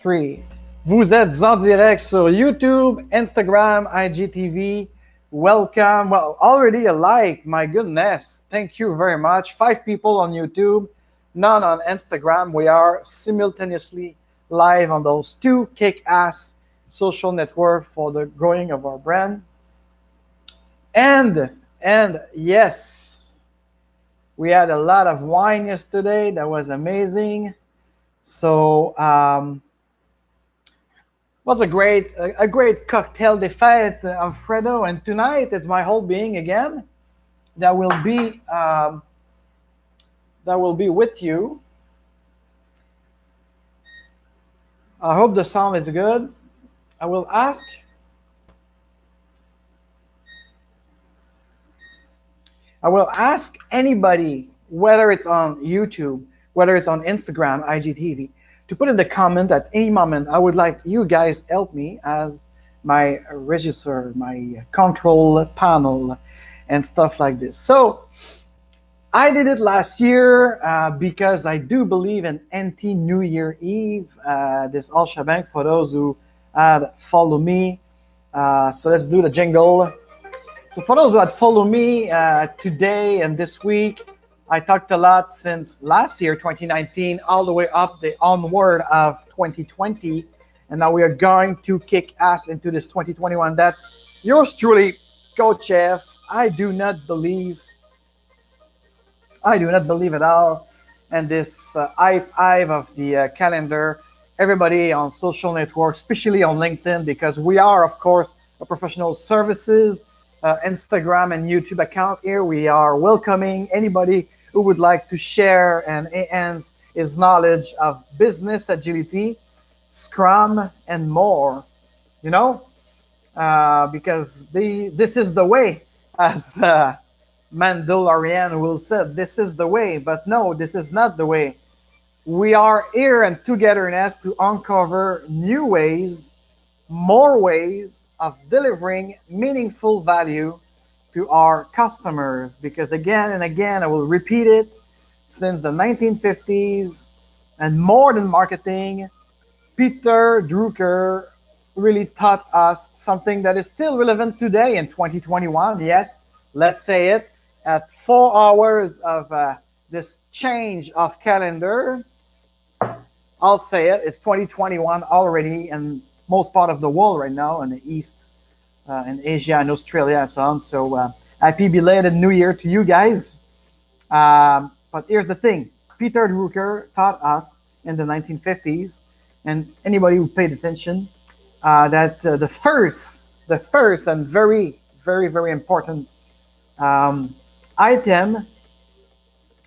3. Vous êtes en direct sur YouTube, Instagram, IGTV. Welcome. Well, already a like. My goodness. Thank you very much. 5 people on YouTube, none on Instagram. We are simultaneously live on those 2 kick-ass social networks for the growing of our brand. And yes, we had a lot of wine yesterday. That was amazing. So was a great cocktail de fête, Alfredo, and tonight it's my whole being again that will be with you. I hope the sound is good. I will ask anybody, whether it's on YouTube, whether it's on Instagram, IGTV, to put in the comment at any moment. I would like you guys help me as my regisseur, my control panel, and stuff like this. So I did it last year because I do believe in anti-New Year Eve. This all shebang for those who had follow me. So let's do the jingle. So for those who had followed me today and this week, I talked a lot since last year, 2019, all the way up the Onward of 2020. And now we are going to kick ass into this 2021 that yours truly, Coach F, I do not believe at all. And this hive of the calendar, everybody on social networks, especially on LinkedIn, because we are, of course, a professional services Instagram and YouTube account here. We are welcoming anybody who would like to share and enhance his knowledge of business agility, Scrum, and more. You know, because this is the way, as Mandalorian will say, this is the way. But no, this is not the way. We are here and togetherness to uncover new ways, more ways of delivering meaningful value to our customers. Because again and again, I will repeat it, since the 1950s and more than marketing, Peter Drucker really taught us something that is still relevant today in 2021. Yes, let's say it, at 4 hours of this change of calendar, I'll say it, it's 2021 already in most part of the world right now, in the East, in Asia and Australia and so on. So happy belated New Year to you guys. But here's the thing. Peter Drucker taught us in the 1950s, and anybody who paid attention, that the first and very, very, very important item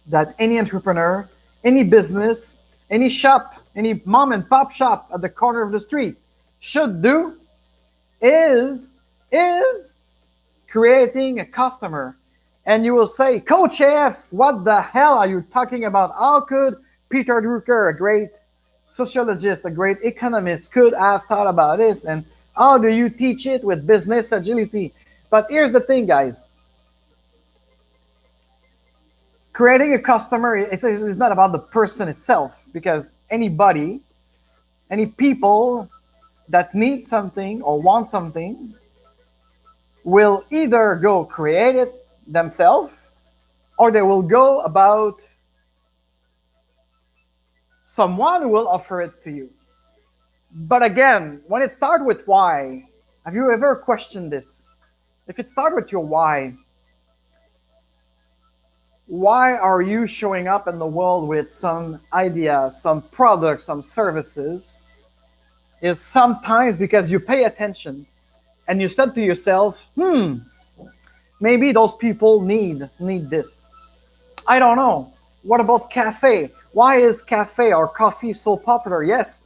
that any entrepreneur, any business, any shop, any mom and pop shop at the corner of the street should do is creating a customer. And you will say, Coach F, what the hell are you talking about? How could Peter Drucker, a great sociologist, a great economist, could have thought about this? And how do you teach it with business agility? But here's the thing, guys. Creating a customer is not about the person itself, because anybody, any people that need something or want something will either go create it themselves, or they will go about someone who will offer it to you. But again, when it starts with why, have you ever questioned this? If it starts with your why are you showing up in the world with some idea, some product, some services? Is sometimes because you pay attention and you said to yourself, maybe those people need this. I don't know. What about cafe? Why is cafe or coffee so popular? Yes,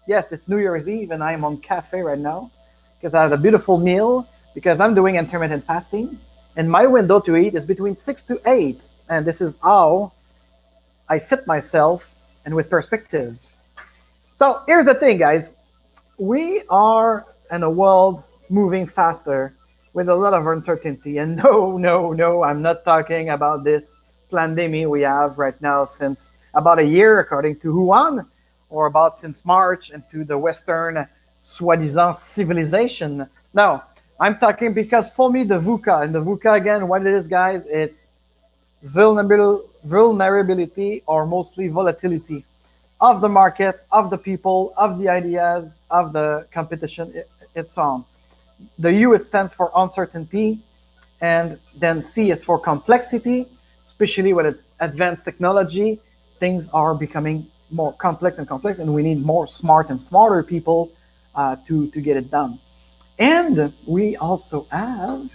it's New Year's Eve and I'm on cafe right now because I had a beautiful meal, because I'm doing intermittent fasting and my window to eat is between 6 to 8. And this is how I fit myself and with perspective. So here's the thing, guys. We are in a world moving faster with a lot of uncertainty. And no, I'm not talking about this pandemic we have right now since about a year, according to Wuhan. or about since March into the Western soi-disant civilization. No, I'm talking because for me, the VUCA, and the VUCA again, what it is, guys, it's vulnerability or mostly volatility of the market, of the people, of the ideas, of the competition, it's on. The U, it stands for uncertainty, and then C is for complexity, especially with advanced technology. Things are becoming more complex and complex, and we need more smart and smarter people to get it done. And we also have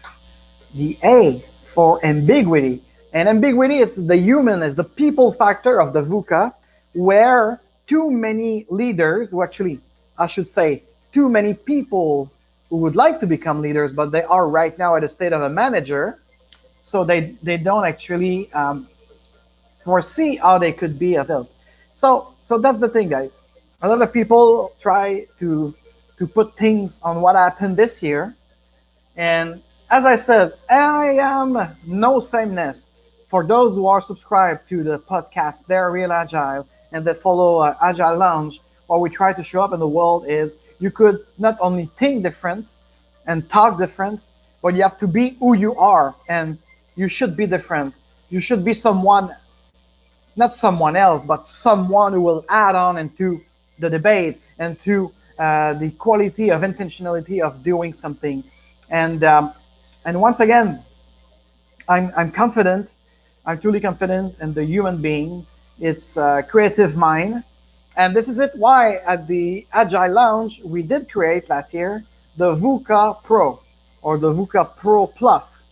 the A for ambiguity. And ambiguity is the human, is the people factor of the VUCA, where too many leaders, who actually, I should say, too many people who would like to become leaders, but they are right now at a state of a manager, so they don't actually foresee how they could be adult. So that's the thing, guys. A lot of people try to put things on what happened this year, and as I said, I am no sameness. For those who are subscribed to the podcast, they're Real Agile, and that follow Agile Lounge, what we try to show up in the world is you could not only think different and talk different, but you have to be who you are, and you should be different. You should be someone, not someone else, but someone who will add on into the debate and to the quality of intentionality of doing something. And once again, I'm confident. I'm truly confident in the human being, its creative mind. And this is it why at the Agile Lounge, we did create last year the VUCA Pro or the VUCA Pro Plus,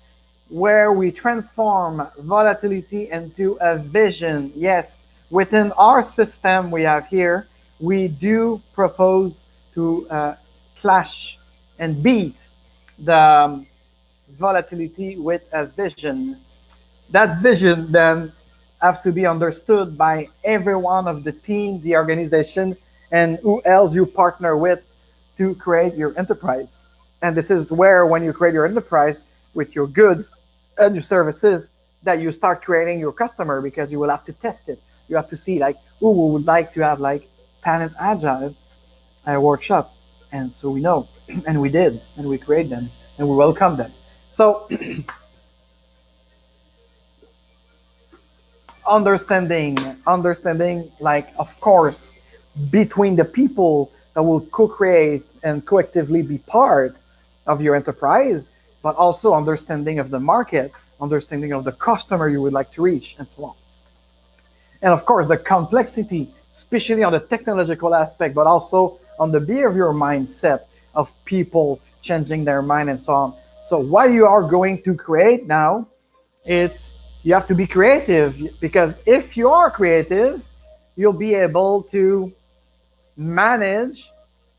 where we transform volatility into a vision. Yes, within our system we have here, we do propose to clash and beat the volatility with a vision. That vision then have to be understood by everyone of the team, the organization, and who else you partner with to create your enterprise. And this is where, when you create your enterprise with your goods and your services, that you start creating your customer, because you will have to test it. You have to see like who would like to have like Planet Agile workshop, and so we know, and we did, and we create them, and we welcome them. So understanding, like, of course, between the people that will co-create and collectively be part of your enterprise, but also understanding of the market, understanding of the customer you would like to reach, and so on. And of course, the complexity, especially on the technological aspect, but also on the behavioral mindset of people changing their mind and so on. So what you are going to create now, it's you have to be creative, because if you are creative, you'll be able to manage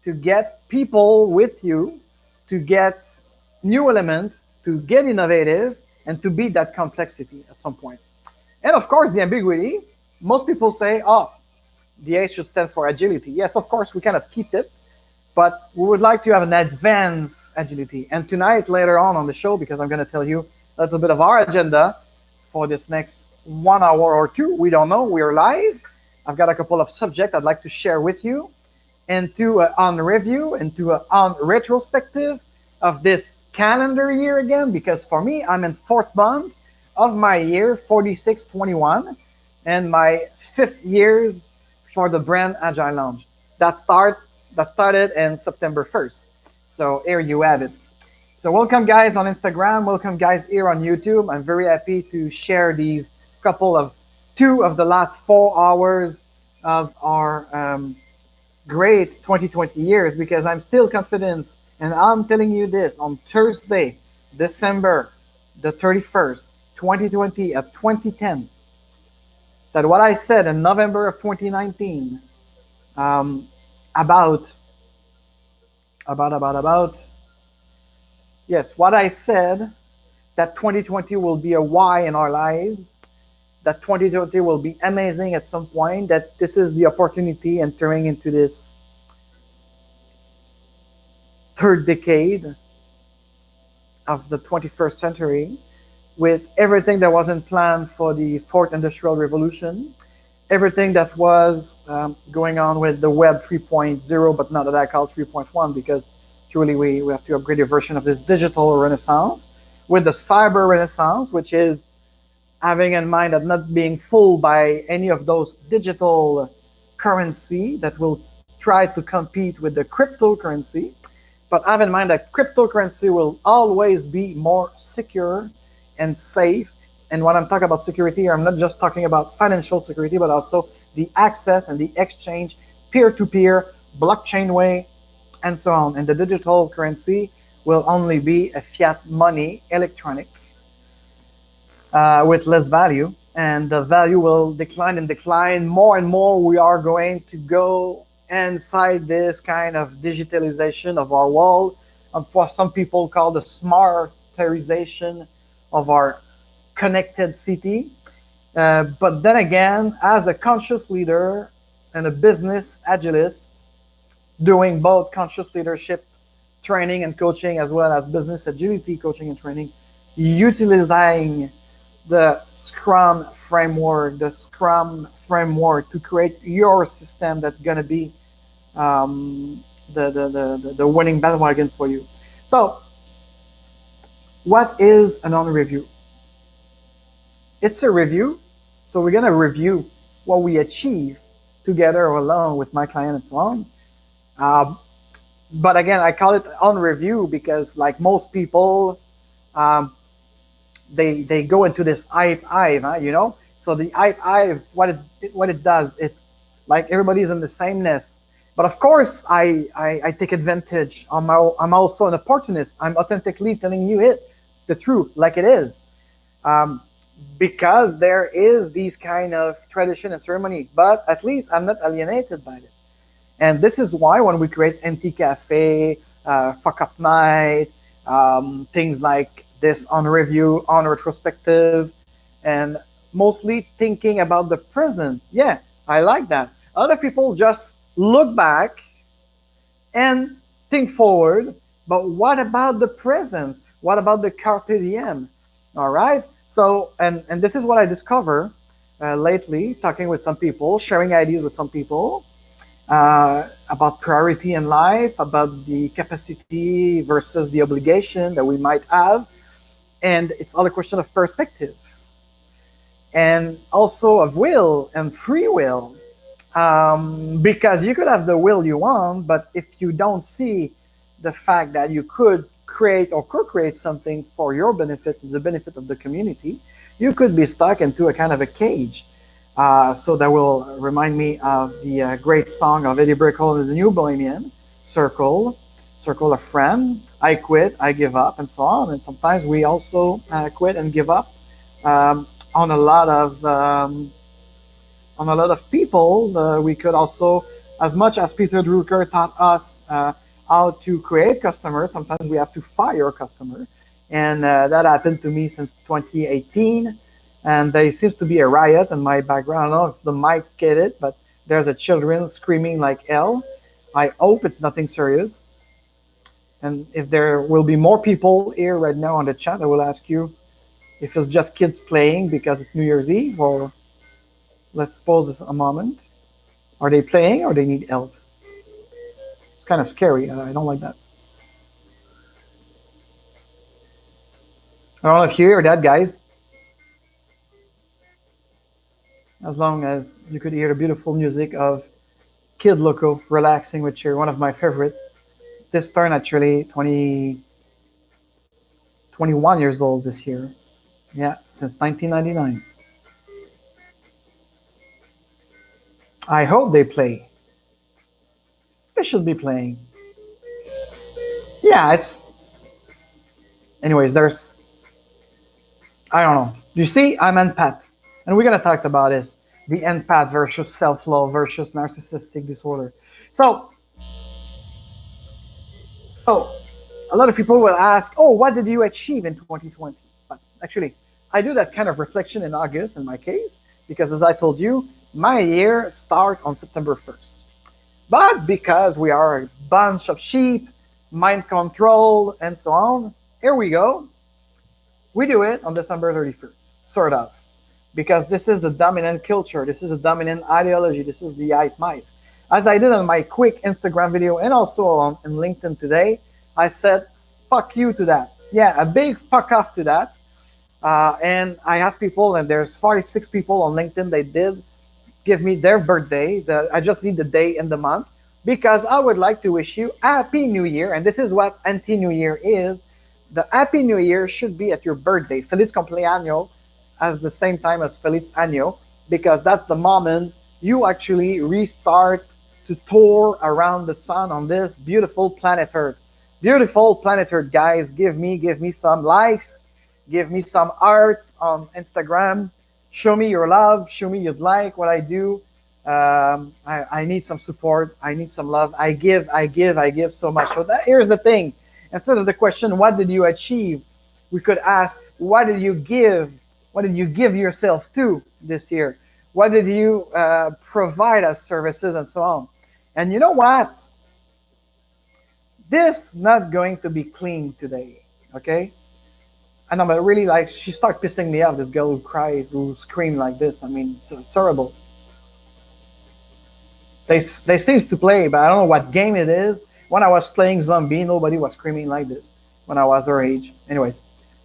to get people with you, to get new elements, to get innovative, and to beat that complexity at some point. And of course, the ambiguity. Most people say, oh, the A should stand for agility. Yes, of course, we kind of keep it, but we would like to have an advanced agility. And tonight, later on the show, because I'm going to tell you a little bit of our agenda for this next 1 hour or two, we don't know, we are live. I've got a couple of subjects I'd like to share with you, and to un-review and to un-retrospective of this calendar year again, because for me, I'm in 4th month of my year, 4621, and my 5th years for the brand Agile Lounge. That started in September 1st. So here you have it. So welcome, guys, on Instagram. Welcome, guys, here on YouTube. I'm very happy to share these two of the last 4 hours of our great 2020 years, because I'm still confident, and I'm telling you this on Thursday, December the 31st, 2020 at 2010, that what I said in November of 2019 about yes, what I said, that 2020 will be a why in our lives, that 2020 will be amazing at some point, that this is the opportunity entering into this 3rd decade of the 21st century, with everything that wasn't planned for the 4th industrial revolution, everything that was going on with the web 3.0, but not that I call 3.1 because truly we have to upgrade a version of this digital renaissance with the cyber renaissance, which is having in mind that not being fooled by any of those digital currency that will try to compete with the cryptocurrency, but have in mind that cryptocurrency will always be more secure and safe. And when I'm talking about security, I'm not just talking about financial security, but also the access and the exchange, peer-to-peer, blockchain way, and so on. And the digital currency will only be a fiat money, electronic, with less value, and the value will decline and decline. More and more, we are going to go inside this kind of digitalization of our world, and for some people called the smarterization of our connected city. But then again, as a conscious leader and a business agilist, doing both conscious leadership training and coaching as well as business agility coaching and training, utilizing the Scrum framework to create your system that's gonna be the winning bandwagon for you. So, what is an on-review? It's a review. So we're gonna review what we achieve together or alone with my client and so on. But again, I call it on review because, like most people, they go into this hive, huh? So the hive, what it does, it's like everybody's in the same nest. But of course, I take advantage. I'm also an opportunist. I'm authentically telling you the truth, like it is, because there is these kind of tradition and ceremony. But at least I'm not alienated by it. And this is why when we create NT Cafe, Fuck Up Night, things like this Un-Review, Un-Retrospective, and mostly thinking about the present. Yeah, I like that. Other people just look back and think forward, but what about the present? What about the carpe diem? All right. So, and this is what I discover lately, talking with some people, sharing ideas with some people. About priority in life, about the capacity versus the obligation that we might have. And it's all a question of perspective. And also of will and free will. Because you could have the will you want, but if you don't see the fact that you could create or co-create something for your benefit, the benefit of the community, you could be stuck into a kind of a cage. So that will remind me of the great song of Eddie Brickell and the New Bohemian, Circle of Friend, I quit, I give up, and so on. And sometimes we also quit and give up on a lot of people. We could also, as much as Peter Drucker taught us how to create customers, sometimes we have to fire a customer. And that happened to me since 2018. And there seems to be a riot in my background. I don't know if the mic get it, but there's a children screaming like hell. I hope it's nothing serious. And if there will be more people here right now on the chat, I will ask you if it's just kids playing because it's New Year's Eve, or let's pause a moment. Are they playing or they need help? It's kind of scary. I don't like that. I don't know if you hear that, guys. As long as you could hear the beautiful music of Kid Loco, Relaxing with You, one of my favorite. This turned actually 21 years old this year. Yeah, since 1999. I hope they play. They should be playing. Yeah, it's... Anyways, I don't know. You see, I'm empath. And we're going to talk about this. The empath versus self-love versus narcissistic disorder. So a lot of people will ask, oh, what did you achieve in 2020? But actually, I do that kind of reflection in August in my case, because as I told you, my year starts on September 1st. But because we are a bunch of sheep, mind control, and so on, here we go. We do it on December 31st, sort of. because this is the dominant culture. This is the dominant ideology. This is the hype. As I did on my quick Instagram video and also on LinkedIn today, I said, fuck you to that. Yeah, a big fuck off to that. And I asked people, and there's 46 people on LinkedIn, they did give me their birthday. I just need the day and the month because I would like to wish you Happy New Year. And this is what Anti-New Year is. The Happy New Year should be at your birthday. Feliz cumpleaños at the same time as Feliz Año, because that's the moment you actually restart to tour around the sun on this beautiful planet Earth. Beautiful planet Earth, guys. Give me some likes. Give me some arts on Instagram. Show me your love. Show me you'd like what I do. I need some support. I need some love. I give so much. So here's the thing. Instead of the question, what did you achieve? We could ask, what did you give? What did you give yourself to this year? What did you provide as services and so on? And you know what? This not going to be clean today, okay? And I'm really like, she started pissing me off, this girl who cries, who screams like this. I mean, it's horrible. They seems to play, but I don't know what game it is. When I was playing Zombie, nobody was screaming like this when I was her age. Anyways,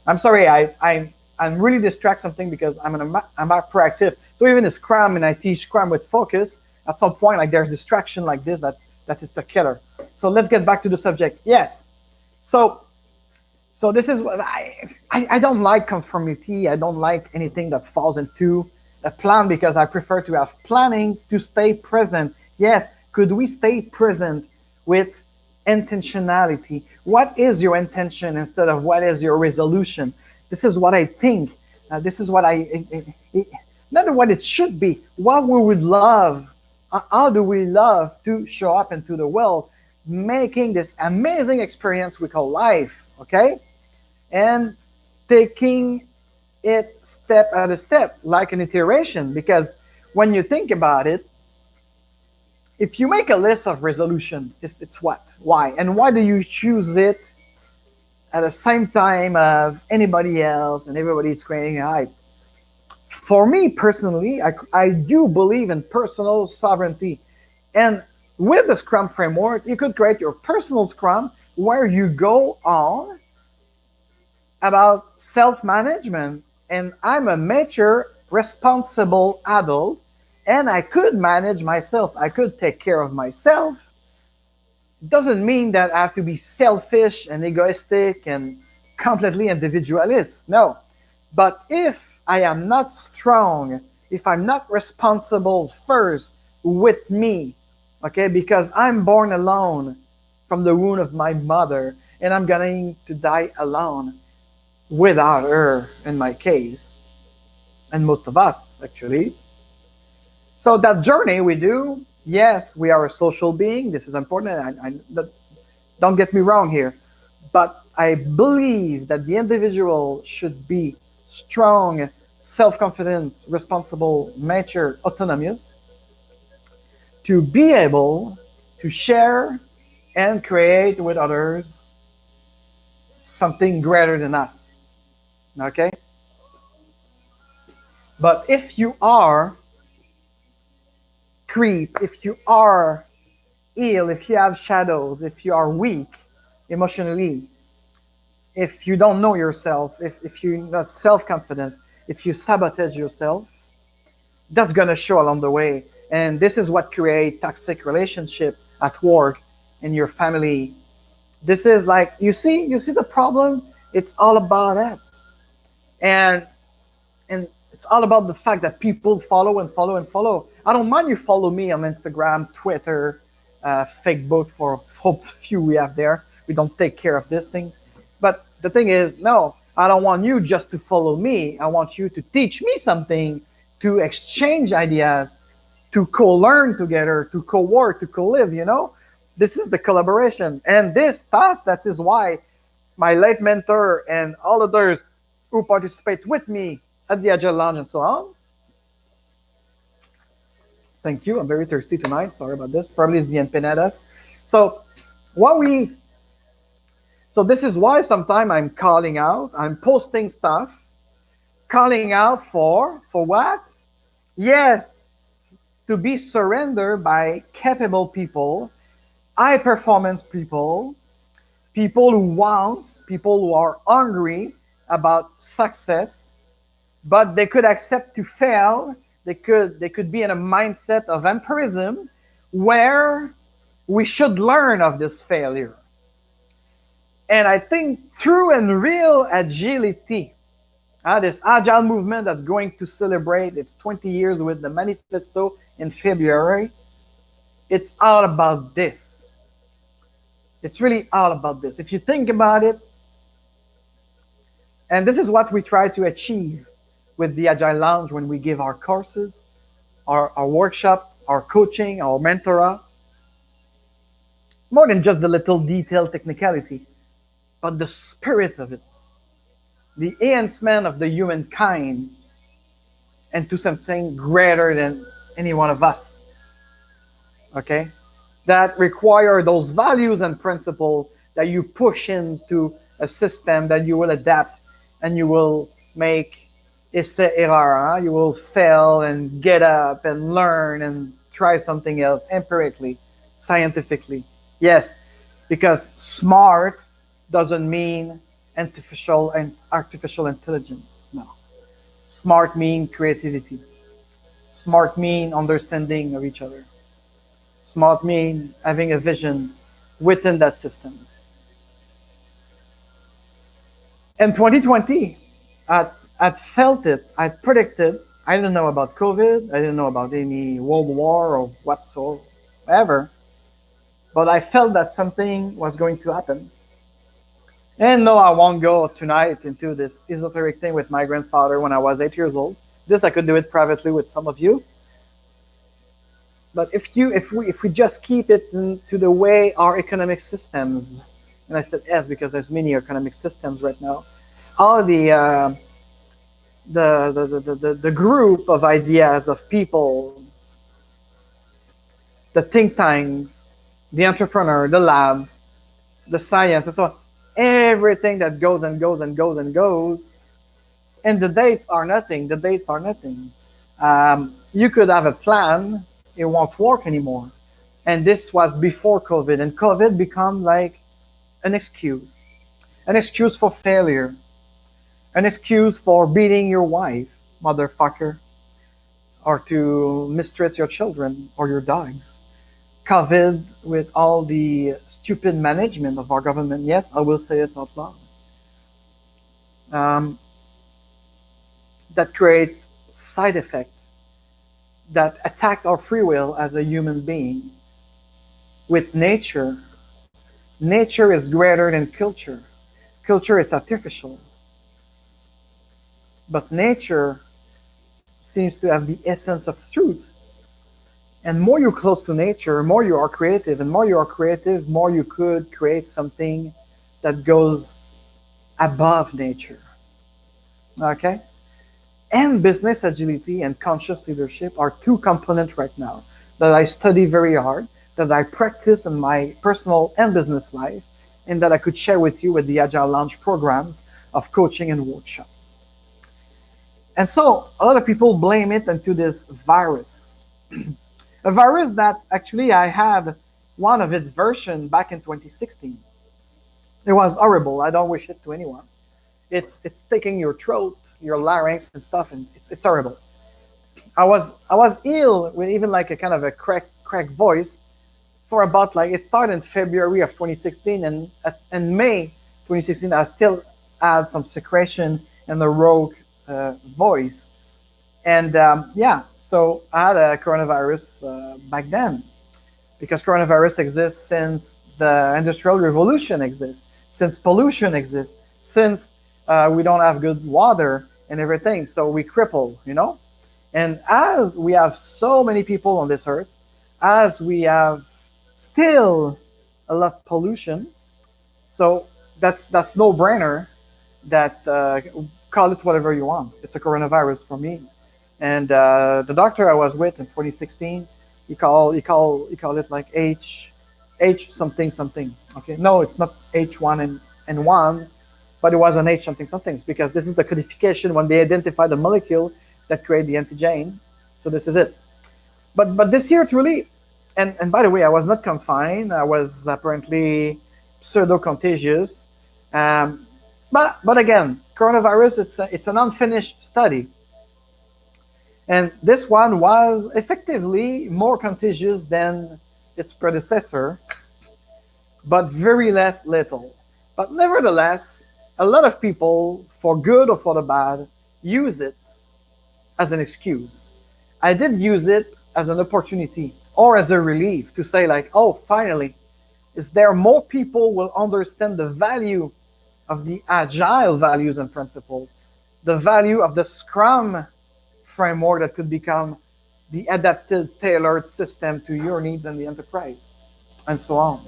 I'm sorry, I'm really distracted something because I'm not proactive. So even in Scrum, and I teach Scrum with focus, at some point, like there's distraction like this, that it's a killer. So let's get back to the subject. Yes. So this is what I don't like conformity. I don't like anything that falls into a plan because I prefer to have planning to stay present. Yes. Could we stay present with intentionality? What is your intention instead of what is your resolution? This is what I think. This is what not what it should be. What we would love. How do we love to show up into the world, making this amazing experience we call life, okay? And taking it step at a step, like an iteration, because when you think about it, if you make a list of resolution, it's what? Why? And why do you choose it at the same time of anybody else and everybody's creating a hype? For me personally, I do believe in personal sovereignty. And with the Scrum framework, you could create your personal Scrum where you go on about self-management. And I'm a mature, responsible adult, and I could manage myself. I could take care of myself. It doesn't mean that I have to be selfish and egoistic and completely individualist. No. But if I am not strong, if I'm not responsible first with me, okay, because I'm born alone from the womb of my mother, and I'm going to die alone without her, in my case, and most of us, actually. So that journey we do, yes, we are a social being. This is important. Don't get me wrong here. But I believe that the individual should be strong, self-confidence, responsible, mature, autonomous, to be able to share and create with others something greater than us. Okay? But if you are creep, if you are ill, if you have shadows, if you are weak emotionally, if you don't know yourself, if you're not self-confident, if you sabotage yourself, that's going to show along the way. And this is what creates toxic relationship at work, in your family. This is like, you see the problem? It's all about that. And it's all about the fact that people follow and follow and follow. I don't mind you follow me on Instagram, Twitter, Facebook, for few we have there. We don't take care of this thing. But the thing is, no, I don't want you just to follow me. I want you to teach me something, to exchange ideas, to co-learn together, to co-work, to co-live, you know? This is the collaboration. And this task, that is why my late mentor and all others who participate with me at the Agile Lounge and so on. Thank you. I'm very thirsty tonight. Sorry about this. Probably it's the empanadas. So this is why sometimes I'm calling out, I'm posting stuff calling out for what? Yes, to be surrendered by capable people, high performance people, people who wants, people who are hungry about success, but they could accept to fail. They could be in a mindset of empirism where we should learn of this failure. And I think through and real agility, this agile movement that's going to celebrate its 20 years with the Manifesto in February, it's all about this. It's really all about this. If you think about it, and this is what we try to achieve with the Agile Lounge when we give our courses, our workshop, our coaching, our mentora, more than just the little detailed technicality, but the spirit of it, the enhancement of the humankind into something greater than any one of us. Okay? That require those values and principles that you push into a system that you will adapt and you will make essai error. Huh? You will fail and get up and learn and try something else empirically, scientifically. Yes, because smart doesn't mean artificial intelligence. No. Smart mean creativity. Smart mean understanding of each other. Smart mean having a vision within that system. In 2020, I felt it. I predicted. I didn't know about COVID. I didn't know about any world war or whatsoever. But I felt that something was going to happen. And no, I won't go tonight into this esoteric thing with my grandfather when I was 8 years old. This I could do it privately with some of you. But if we just keep it to the way our economic systems, and I said yes because there's many economic systems right now, all the group of ideas of people, the think tanks, the entrepreneur, the lab, the science, and so on, everything that goes and goes and goes and goes, and the dates are nothing. The dates are nothing. You could have a plan, it won't work anymore. And this was before COVID, and COVID become like an excuse for failure, an excuse for beating your wife, motherfucker, or to mistreat your children or your dogs. COVID, with all the stupid management of our government, yes, I will say it out loud, that create side effects that attack our free will as a human being. With nature, nature is greater than culture. Culture is artificial. But nature seems to have the essence of truth. And more you're close to nature, more you are creative. And more you are creative, more you could create something that goes above nature. Okay? And business agility and conscious leadership are two components right now that I study very hard, that I practice in my personal and business life, and that I could share with you with the Agile Launch programs of coaching and workshop. And so a lot of people blame it into this virus. A virus that actually I had one of its version back in 2016. It was horrible. I don't wish it to anyone. It's taking your throat, your larynx and stuff, and it's horrible. I was ill with even like a kind of a crack voice for about like, it started in February of 2016, and in May 2016 I still had some secretion and the rogue voice. And yeah, so I had a coronavirus back then, because coronavirus exists since the Industrial Revolution exists, since pollution exists, since we don't have good water and everything, so we cripple, you know? And as we have so many people on this earth, as we have still a lot of pollution, so that's no brainer that call it whatever you want. It's a coronavirus for me. And the doctor I was with in 2016, he call it like H something something. Okay, no, it's not H1N1, but it was an H something something because this is the codification when they identify the molecule that create the antigen. So this is it. But this year, truly, and by the way, I was not confined. I was apparently pseudo contagious. But again, coronavirus, it's an unfinished study. And this one was effectively more contagious than its predecessor, but very less lethal. But nevertheless, a lot of people, for good or for the bad, use it as an excuse. I did use it as an opportunity or as a relief to say like, oh, finally, is there more people will understand the value of the agile values and principles, the value of the Scrum framework that could become the adapted, tailored system to your needs and the enterprise, and so on.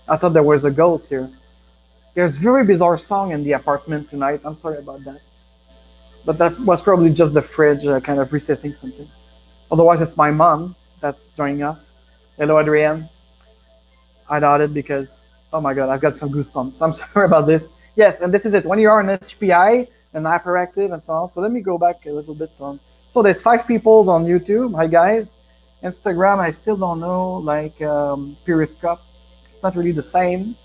I thought there was a ghost here. There's very bizarre song in the apartment tonight. I'm sorry about that. But that was probably just the fridge kind of resetting something. Otherwise, it's my mom that's joining us. Hello, Adrienne. I doubt it because, oh my God, I've got some goosebumps. I'm sorry about this. Yes, and this is it. When you are an HPI, an hyperactive, and so on. So let me go back a little bit. So there's 5 people on YouTube. Hi, guys. Instagram, I still don't know, like Periscope. It's not really the same.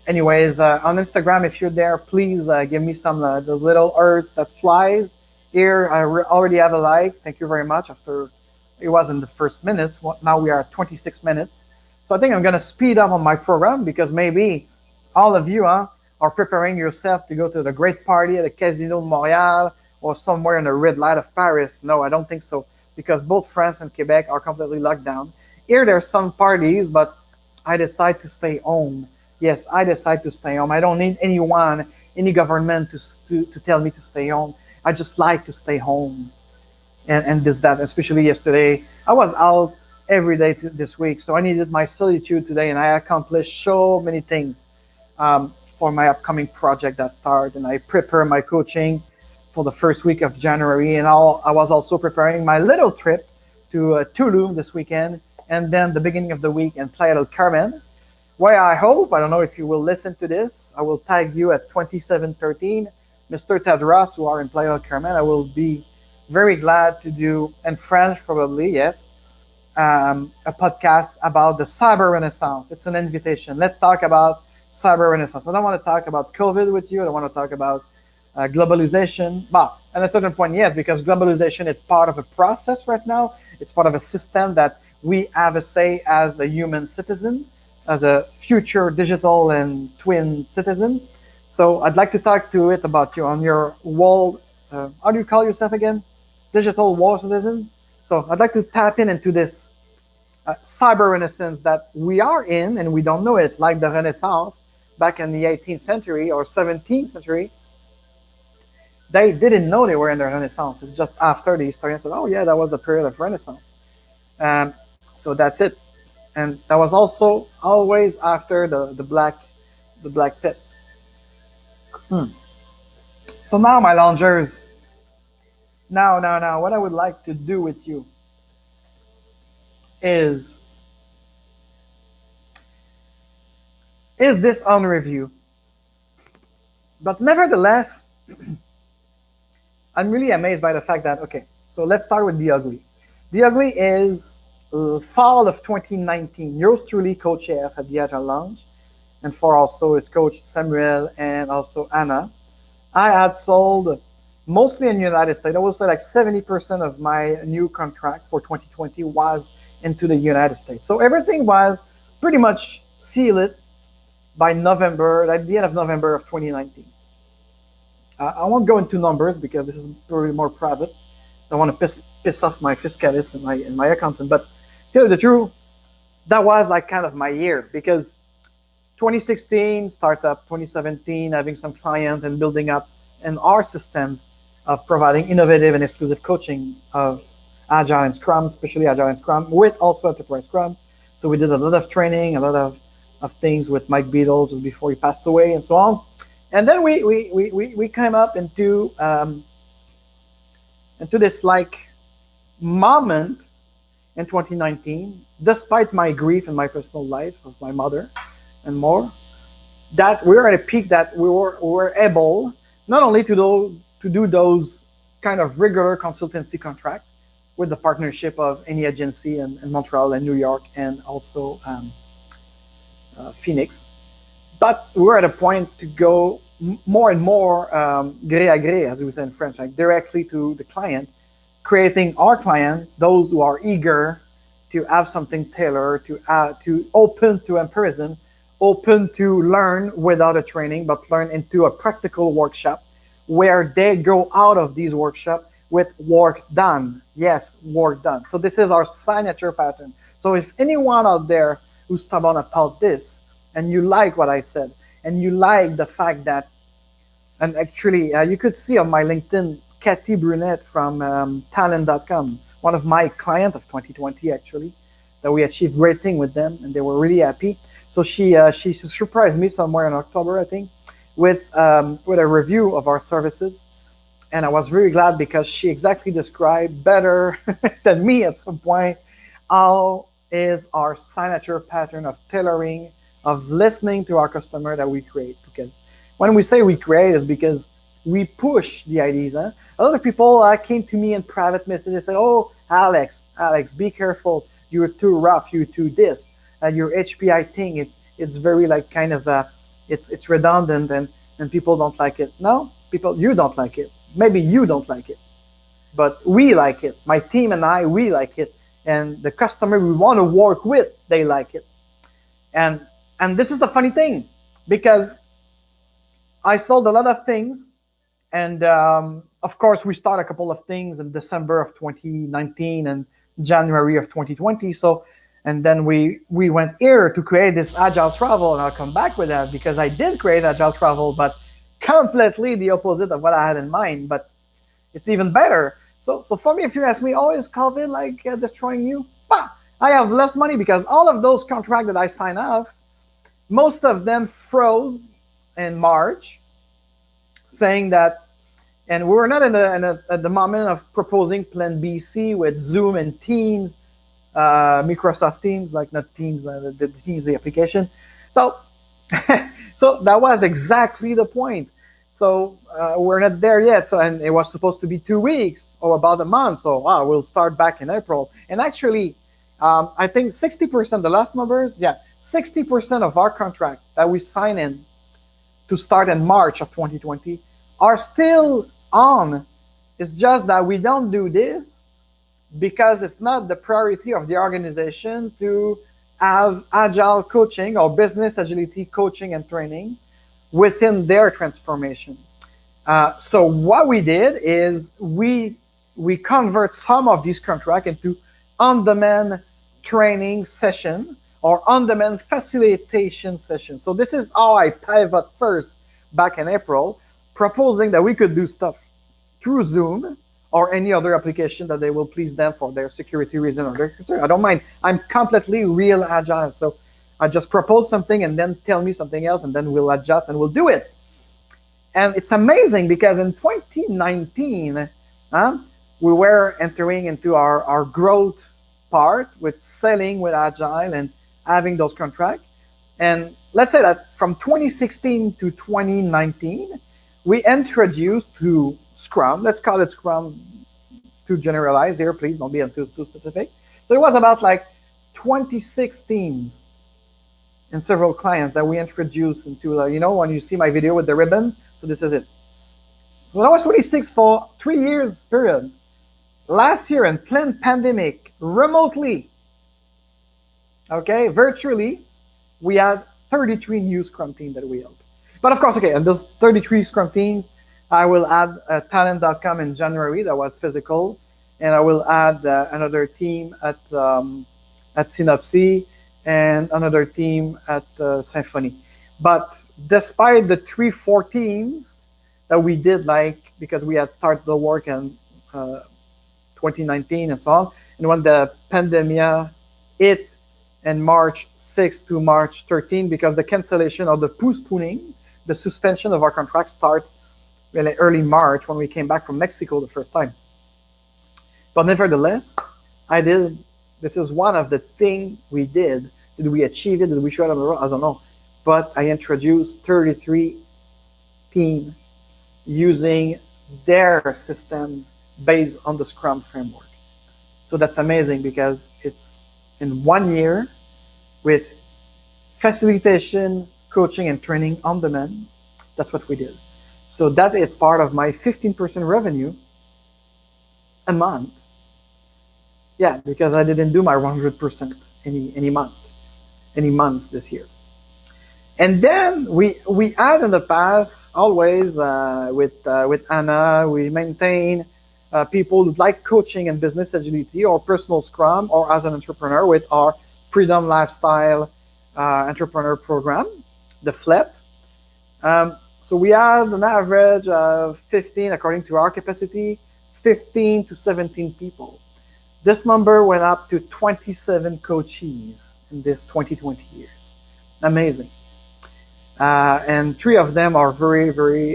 Anyways, on Instagram, if you're there, please give me some those little earths that flies. Here, I already have a like. Thank you very much. After it was in the first minutes, now we are at 26 minutes. So I think I'm gonna speed up on my program because maybe all of you are preparing yourself to go to the great party at the Casino de Montréal or somewhere in the red light of Paris. No, I don't think so because both France and Quebec are completely locked down. Here, there's some parties, but I decide to stay home. Yes, I decide to stay home. I don't need anyone, any government to tell me to stay home. I just like to stay home. And that, especially yesterday. I was out every day this week, so I needed my solitude today, and I accomplished so many things for my upcoming project that start, and I prepare my coaching for the first week of January, and I was also preparing my little trip to Tulum this weekend, and then the beginning of the week in Playa del Carmen, where I hope, I don't know if you will listen to this, I will tag you at 2713, Mr. Tadros, who are in Playa del Carmen. I will be very glad to do, in French probably, yes, a podcast about the cyber renaissance. It's an invitation. Let's talk about cyber renaissance. I don't want to talk about COVID with you. I don't want to talk about globalization. But at a certain point, yes, because globalization, it's part of a process right now. It's part of a system that we have a say as a human citizen, as a future digital and twin citizen. So I'd like to talk to it about you on your world. How do you call yourself again? Digital war citizen. So I'd like to tap into this cyber renaissance that we are in, and we don't know it, like the Renaissance back in the 18th century or 17th century. They didn't know they were in the Renaissance. It's just after the historians said, oh yeah, that was a period of Renaissance. So that's it. And that was also always after the Black Pest. So now, my loungers, now, what I would like to do with you is this unreview. But nevertheless, I'm really amazed by the fact that, okay, so let's start with the ugly. The ugly is fall of 2019. Yours truly, Coach F at the Agile Lounge, and for also his coach Samuel and also Anna. I had sold mostly in the United States. I would say like 70% of my new contract for 2020 was into the United States. So everything was pretty much sealed by November, at the end of November of 2019. I won't go into numbers because this is probably more private. I don't want to piss off my fiscalist and my accountant. But to tell you the truth, that was like kind of my year because 2016 startup, 2017 having some clients and building up in our systems of providing innovative and exclusive coaching of Agile and Scrum, especially Agile and Scrum, with also Enterprise Scrum. So we did a lot of training, a lot of things with Mike Beedle just before he passed away and so on. And then we came up into this like moment in 2019, despite my grief in my personal life of my mother and more. that we were at a peak that we were able not only to do those kind of regular consultancy contract with the partnership of any agency in Montreal and New York and also Phoenix, but we're at a point to go more and more gré à gré, as we say in French, like directly to the client, creating our client, those who are eager to have something tailored, to open to comparison, open to learn without a training, but learn into a practical workshop where they go out of these workshops with work done. Yes, work done. So this is our signature pattern. So if anyone out there who's stubborn about this, and you like what I said, and you like the fact that, and actually you could see on my LinkedIn, Cathy Brunette from talent.com, one of my clients of 2020 actually, that we achieved great thing with them, and they were really happy. So she surprised me somewhere in October, I think, with a review of our services, and I was very glad because she exactly described better than me at some point how is our signature pattern of tailoring, of listening to our customer that we create. Because when we say we create, is because we push the ideas. Huh? A lot of people came to me in private messages and said, "Oh, Alex, be careful. You're too rough. You're too this. Your HPI thing. It's very like kind of it's redundant and people don't like it." No, people, you don't like it. Maybe you don't like it, but we like it. My team and I, we like it, and the customer we want to work with, they like it. And this is the funny thing, because I sold a lot of things, and of course we started a couple of things in December of 2019 and January of 2020. So, and then we went here to create this agile travel, and I'll come back with that because I did create agile travel, but completely the opposite of what I had in mind. But it's even better. So for me, if you ask me, oh, is COVID like destroying you? Bah, I have less money because all of those contracts that I signed up, most of them froze in March, saying that, and we were not at the moment of proposing Plan BC with Zoom and Teams, Microsoft Teams, like not Teams, the Teams, the application. So, so that was exactly the point. So we're not there yet. So, and it was supposed to be 2 weeks or about a month. So wow, we'll start back in April. And actually, I think 60%, the last numbers, yeah, 60% of our contract that we sign in to start in March of 2020 are still on. It's just that we don't do this because it's not the priority of the organization to have agile coaching or business agility coaching and training within their transformation. So what we did is we convert some of these contracts into on-demand training session or on-demand facilitation session. So this is how I pivot first back in April, proposing that we could do stuff through Zoom or any other application that they will please them for their security reason or their concern. I don't mind. I'm completely real agile. So I just propose something and then tell me something else, and then we'll adjust and we'll do it. And it's amazing because in 2019, we were entering into our growth part with selling with agile and having those contracts. And let's say that from 2016 to 2019, we introduced to Scrum, let's call it Scrum to generalize here, please don't be too specific. So it was about like 26 teams and several clients that we introduced into, when you see my video with the ribbon, so this is it. So that was 26 for 3 years period. Last year in planned pandemic, remotely, okay, virtually, we had 33 new Scrum teams that we helped. But of course, okay, and those 33 Scrum teams, I will add talent.com in January, that was physical, and I will add another team at Synopsy and another team at Symphony. But despite the 3-4 teams that we did, because we had started the work in 2019 and so on, and when the pandemic hit in March 6 to March 13, because the cancellation or the postponing, the suspension of our contract start really early March when we came back from Mexico the first time. But nevertheless, this is one of the things we did. Did we achieve it? Did we show it on the road? I don't know. but I introduced 33 teams using their system based on the Scrum framework. So that's amazing because it's in 1 year with facilitation, coaching, and training on demand. That's what we did. So that is part of my 15% revenue a month. Yeah, because I didn't do my 100% any months this year. And then we had in the past always with Anna, we maintain people who like coaching and business agility or personal Scrum or as an entrepreneur with our Freedom Lifestyle Entrepreneur Program, the FLEP. So we have an average of 15, according to our capacity, 15 to 17 people. This number went up to 27 coachees in this 2020 years. Amazing. And 3 of them are very, very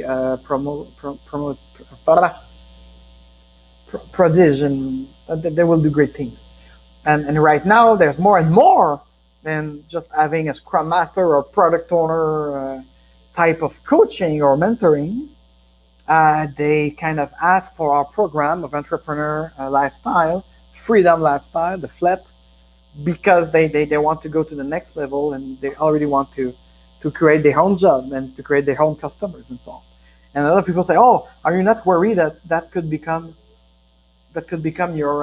prodigious. They will do great things. And right now, there's more and more than just having a Scrum Master or product owner type of coaching or mentoring. They kind of ask for our program of entrepreneur lifestyle, freedom lifestyle, the FLEP, because they want to go to the next level and they already want to create their own job and to create their own customers and so on. And a lot of people say, "Oh, are you not worried that could become your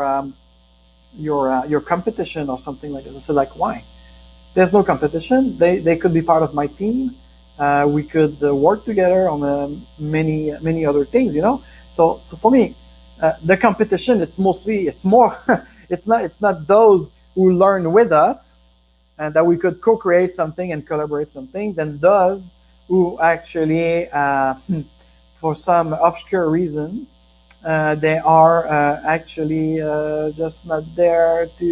competition or something like that?" I said, like, why? There's no competition. They could be part of my team. We could work together on many other things, you know. So for me, the competition it's more it's not those who learn with us and that we could co-create something and collaborate something than those who actually for some obscure reason they are actually just not there to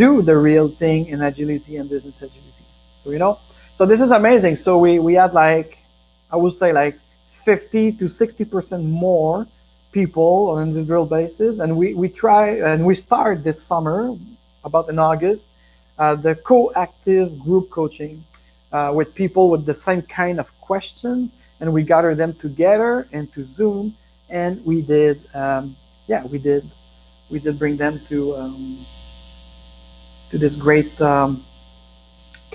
do the real thing in agility and business agility. So you know, so this is amazing. So we had like, I would say like 50 to 60% more people on an individual basis, and we try and we start this summer about in August the co-active group coaching with people with the same kind of questions, and we gather them together into Zoom, and we did bring them to this great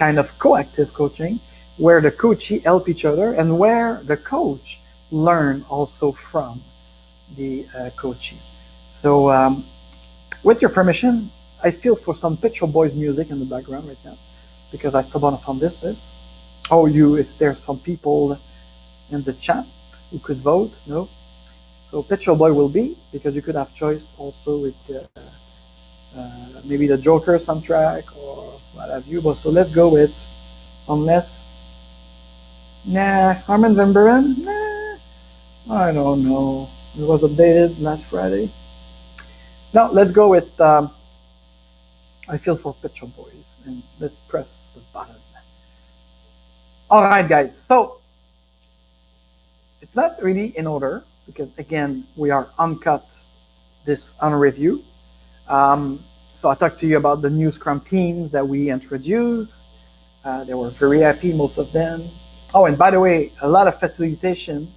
kind of co-active coaching where the coachee help each other and where the coach learn also from the coachee. So with your permission, I feel for some Pet Shop Boys music in the background right now because I stumbled upon this. Oh, if there's some people in the chat who could vote, no? So Pet Shop Boy will be, because you could have choice also with maybe the Joker soundtrack or what have you. But so let's go with Armin van Buuren. I don't know. It was updated last Friday. Now let's go with I Feel for Pet Shop Boys, and let's press the button. All right, guys. So it's not really in order because again we are uncut this unreview. So I talked to you about the new Scrum teams that we introduced. They were very happy, most of them. Oh, and by the way, a lot of facilitation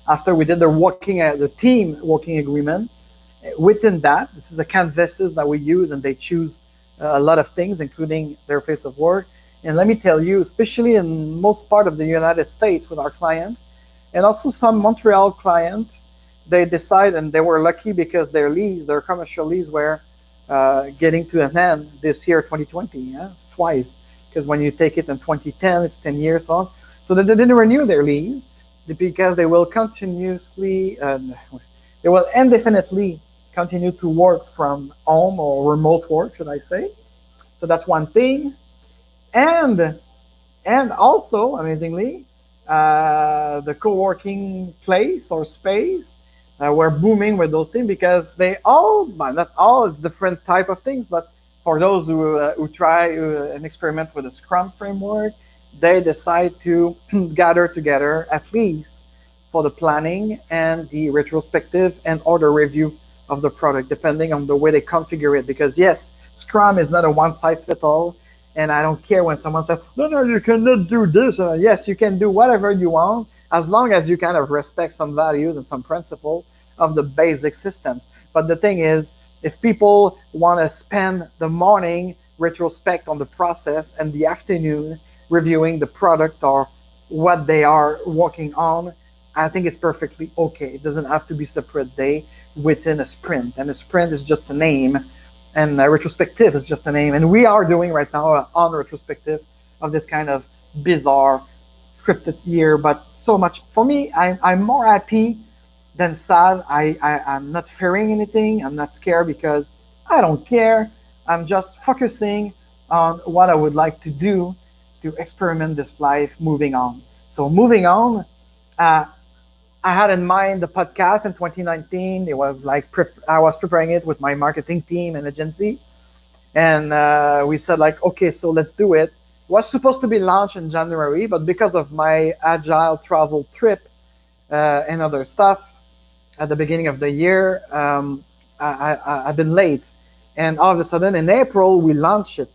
after we did the team working agreement. Within that, this is the canvases that we use, and they choose a lot of things, including their place of work. And let me tell you, especially in most part of the United States with our clients, and also some Montreal clients, they decide, and they were lucky because their commercial lease were getting to an end this year, 2020. Yeah, twice, because when you take it in 2010, it's 10 years on. So they didn't renew their lease because they will indefinitely continue to work from home or remote work, should I say. So that's one thing. And also, amazingly, the co-working place or space were booming with those things because they all, not all different type of things, but for those who try and experiment with the Scrum framework, they decide to gather together at least for the planning and the retrospective and or the review of the product, depending on the way they configure it. Because yes, Scrum is not a one-size-fits-all. And I don't care when someone says, no, no, you cannot do this. Yes, you can do whatever you want as long as you kind of respect some values and some principle of the basic systems. But the thing is, if people want to spend the morning retrospect on the process and the afternoon reviewing the product or what they are working on, I think it's perfectly okay. It doesn't have to be separate day within a sprint. And a sprint is just a name, and a retrospective is just a name. And we are doing right now an on-retrospective of this kind of bizarre, scripted year. But so much for me, I'm more happy than sad. I'm not fearing anything. I'm not scared because I don't care. I'm just focusing on what I would like to do to experiment this life moving on. So moving on, uh, I had in mind the podcast in 2019. It was like I was preparing it with my marketing team and agency, and we said like, okay, so let's do it. It was supposed to be launched in January, but because of my agile travel trip and other stuff at the beginning of the year, I've been late, and all of a sudden in April we launched it.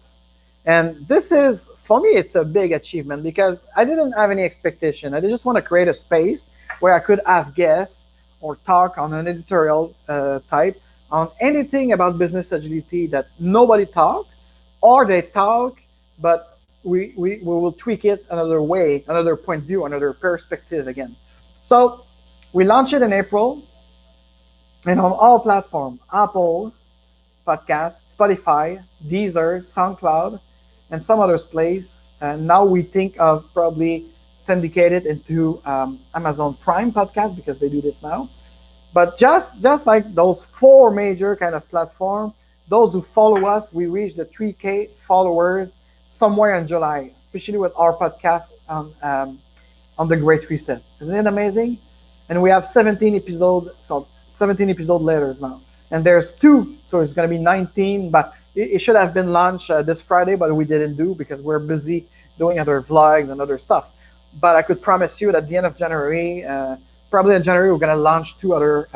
And this is, for me, it's a big achievement because I didn't have any expectation. I just want to create a space where I could have guests or talk on an editorial type on anything about business agility that nobody talk, or they talk, but we will tweak it another way, another point of view, another perspective again. So we launched it in April and on all platforms, Apple Podcast, Spotify, Deezer, SoundCloud, and some other place. And now we think of probably syndicate it into Amazon Prime podcast because they do this now. But just like those four major kind of platform, those who follow us, we reached the 3K followers somewhere in July, especially with our podcast on the Great Reset. Isn't it amazing? And we have 17 episodes, so 17 episode later now. And there's two, so it's going to be 19, but it should have been launched this Friday, but we didn't do because we're busy doing other vlogs and other stuff. But I could promise you that at the end of January, probably in January, we're going to launch two other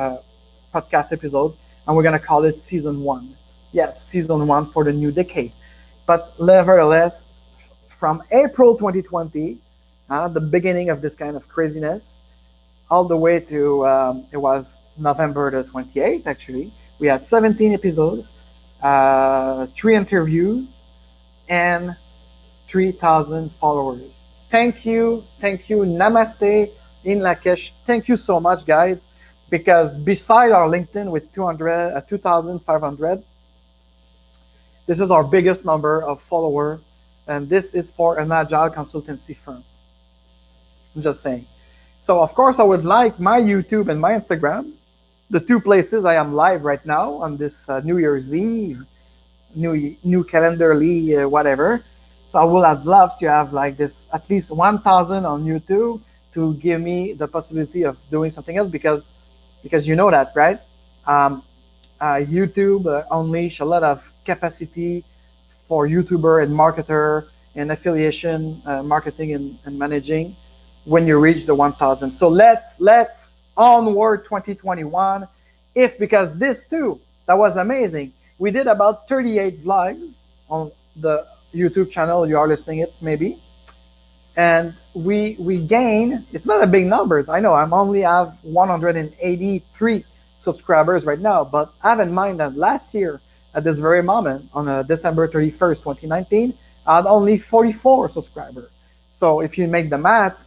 podcast episodes, and we're going to call it Season 1. Yes, Season 1 for the new decade. But nevertheless, from April 2020, the beginning of this kind of craziness, all the way to, it was November the 28th, actually, we had 17 episodes, 3 interviews, and 3,000 followers. Thank you, namaste, in Lakesh. Thank you so much, guys, because beside our LinkedIn with 2,500, this is our biggest number of followers, and this is for an agile consultancy firm. I'm just saying. So, of course, I would like my YouTube and my Instagram, the two places I am live right now on this New Year's Eve, new calendarly, whatever. So I would have loved to have like this at least 1,000 on YouTube to give me the possibility of doing something else because you know that, right? YouTube unleash a lot of capacity for YouTuber and marketer and affiliation marketing and managing when you reach the 1,000. So let's onward 2021. Because this too, that was amazing. We did about 38 vlogs on the YouTube channel. You are listening it maybe. And we gain, it's not a big numbers. I know I'm only have 183 subscribers right now, but have in mind that last year at this very moment on December 31st, 2019, I had only 44 subscribers. So if you make the math,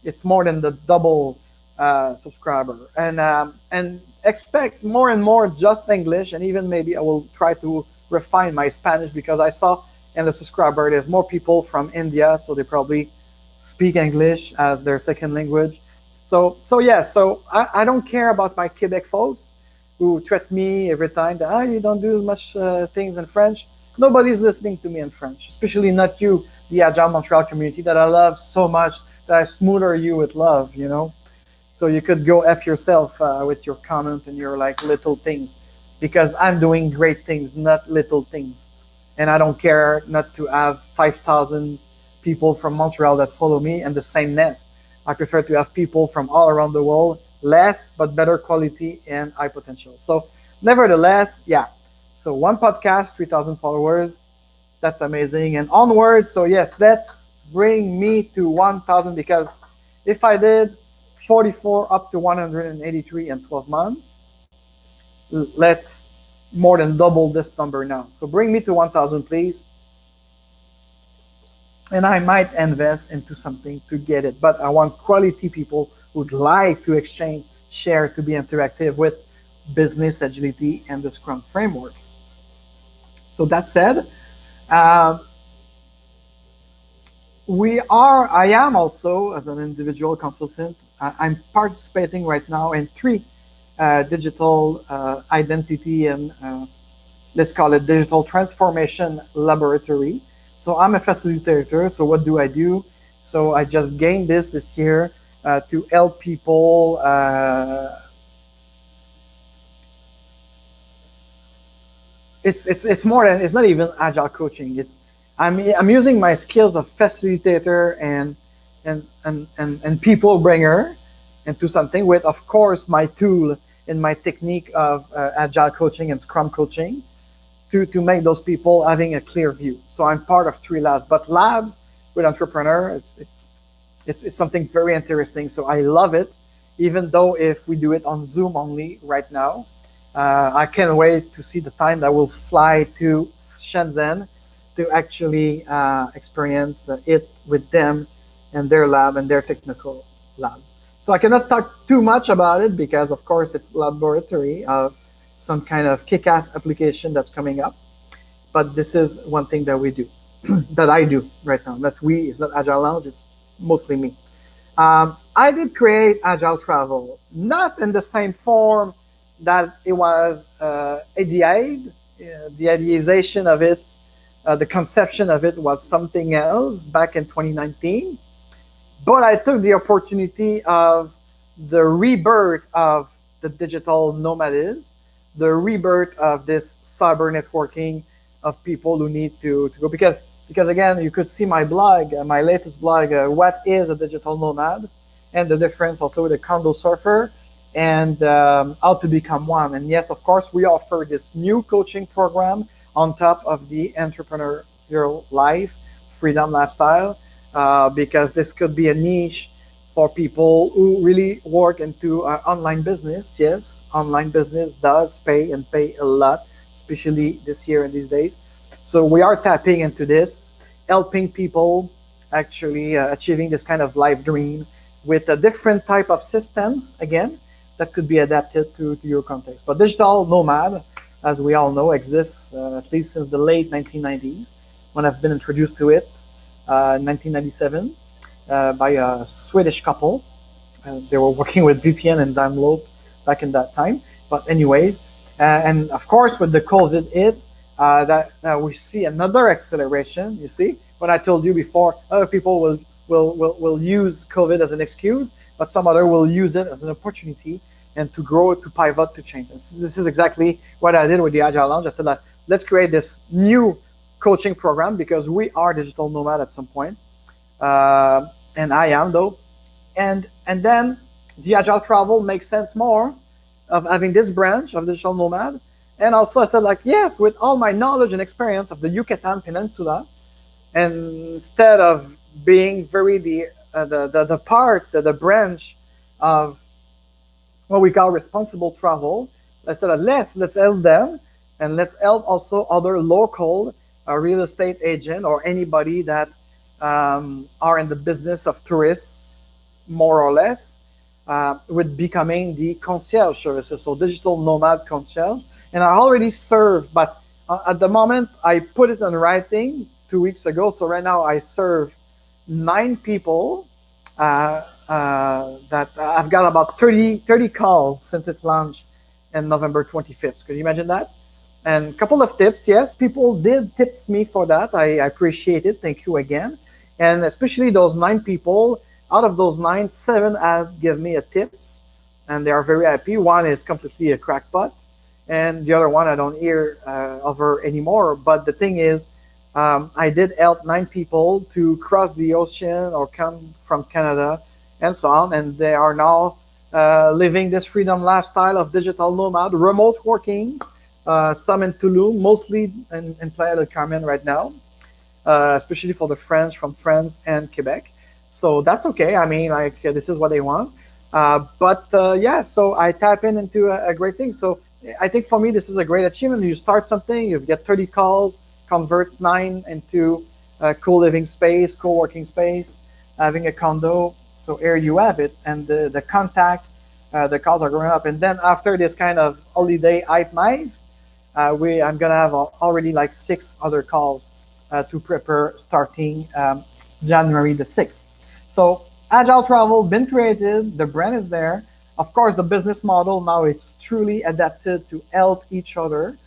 it's more than the double subscriber. And expect more and more just English, and even maybe I will try to refine my Spanish because I saw in the subscriber there's more people from India, so they probably speak English as their second language. So I don't care about my Quebec folks who threat me every time that you don't do much things in French. Nobody's listening to me in French, especially not you, the Agile Montreal community that I love so much, that I smother you with love, you know. So you could go F yourself with your comment and your like little things, because I'm doing great things, not little things. And I don't care not to have 5,000 people from Montreal that follow me and the same nest. I prefer to have people from all around the world, less but better quality and high potential. So nevertheless, yeah. So one podcast, 3,000 followers, That's amazing. And onward. So yes, let's bring me to 1,000 because if I did 44 up to 183 in 12 months, let's more than double this number now. So bring me to 1,000, please. And I might invest into something to get it. But I want quality people who'd like to exchange, share, to be interactive with business agility and the Scrum framework. So that said, uh, I am also, as an individual consultant, I'm participating right now in three digital identity and let's call it digital transformation laboratory. So I'm a facilitator. So what do I do? So I just gained this year to help people. It's more than, it's not even agile coaching. I'm using my skills of facilitator and people bringer into something with, of course, my tool and my technique of agile coaching and Scrum coaching to make those people having a clear view. So I'm part of three labs, but labs with entrepreneur, it's something very interesting. So I love it, even though if we do it on Zoom only right now. I can't wait to see the time that we'll fly to Shenzhen to actually experience it with them and their lab and their technical labs. So I cannot talk too much about it because, of course, it's laboratory of some kind of kick-ass application that's coming up. But this is one thing that we do, that I do right now. Not we, it's not Agile Lounge, it's mostly me. I did create Agile Travel, not in the same form that it was ideated. The ideation of it, the conception of it was something else back in 2019. But I took the opportunity of the rebirth of the digital nomadism, the rebirth of this cyber networking of people who need to go. Because again, you could see my blog, my latest blog, what is a digital nomad, and the difference also with a condo surfer, and how to become one. And yes, of course, we offer this new coaching program on top of the entrepreneurial life, freedom lifestyle, because this could be a niche for people who really work into online business. Yes, online business does pay and pay a lot, especially this year and these days. So we are tapping into this, helping people actually achieving this kind of life dream with a different type of systems, again, that could be adapted to your context. But digital nomad, as we all know, exists at least since the late 1990s, when I've been introduced to it in 1997 by a Swedish couple. They were working with VPN and download back in that time. But anyways, and of course, with the COVID hit, that we see another acceleration. You see, what I told you before, other people will use COVID as an excuse, but some other will use it as an opportunity and to grow, to pivot, to change. And this is exactly what I did with the Agile Lounge. I said that let's create this new coaching program because we are digital nomad at some point, and I am though, and then the Agile Travel makes sense more of having this branch of digital nomad. And also I said like, yes, with all my knowledge and experience of the Yucatan Peninsula, and instead of being very the branch of what we call responsible travel, I said let's help them, and let's help also other local real estate agent or anybody that are in the business of tourists, more or less, with becoming the concierge services, so digital nomad concierge. And I already serve, but at the moment I put it in writing 2 weeks ago. So right now I serve 9 people. That I've got about 30 calls since it launched in November 25th. Could you imagine that? And a couple of tips. Yes, people did tips me for that. I appreciate it. Thank you again. And especially those 9 people, out of those 9, 7 have given me a tips, and they are very happy. One is completely a crackpot, and the other one I don't hear of her anymore. But the thing is, I did help 9 people to cross the ocean or come from Canada and so on, and they are now living this freedom lifestyle of digital nomad, remote working, some in Tulum, mostly in Playa del Carmen right now. especially for the French from France and Quebec. So that's okay. I mean, like this is what they want. Yeah, so I tap into a great thing. So I think for me, this is a great achievement. You start something, you get 30 calls, convert 9 into a co-living space, co-working space, having a condo. So here you have it, and the contact, the calls are going up. And then after this kind of holiday hype mive, I'm gonna have already like 6 other calls to prepare starting January the 6th. So Agile Travel been created, the brand is there. Of course, the business model now it's truly adapted to help each other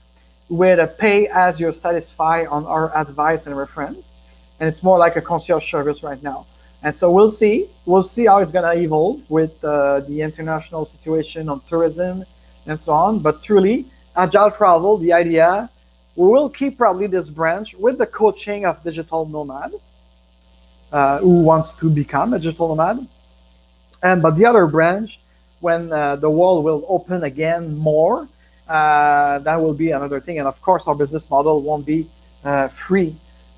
with a pay as you're satisfied on our advice and reference. And it's more like a concierge service right now. And so we'll see. We'll see how it's going to evolve with the international situation on tourism and so on. But truly, Agile Travel, the idea, we will keep probably this branch with the coaching of digital nomad who wants to become a digital nomad. But the other branch, when the world will open again more, that will be another thing. And of course, our business model won't be free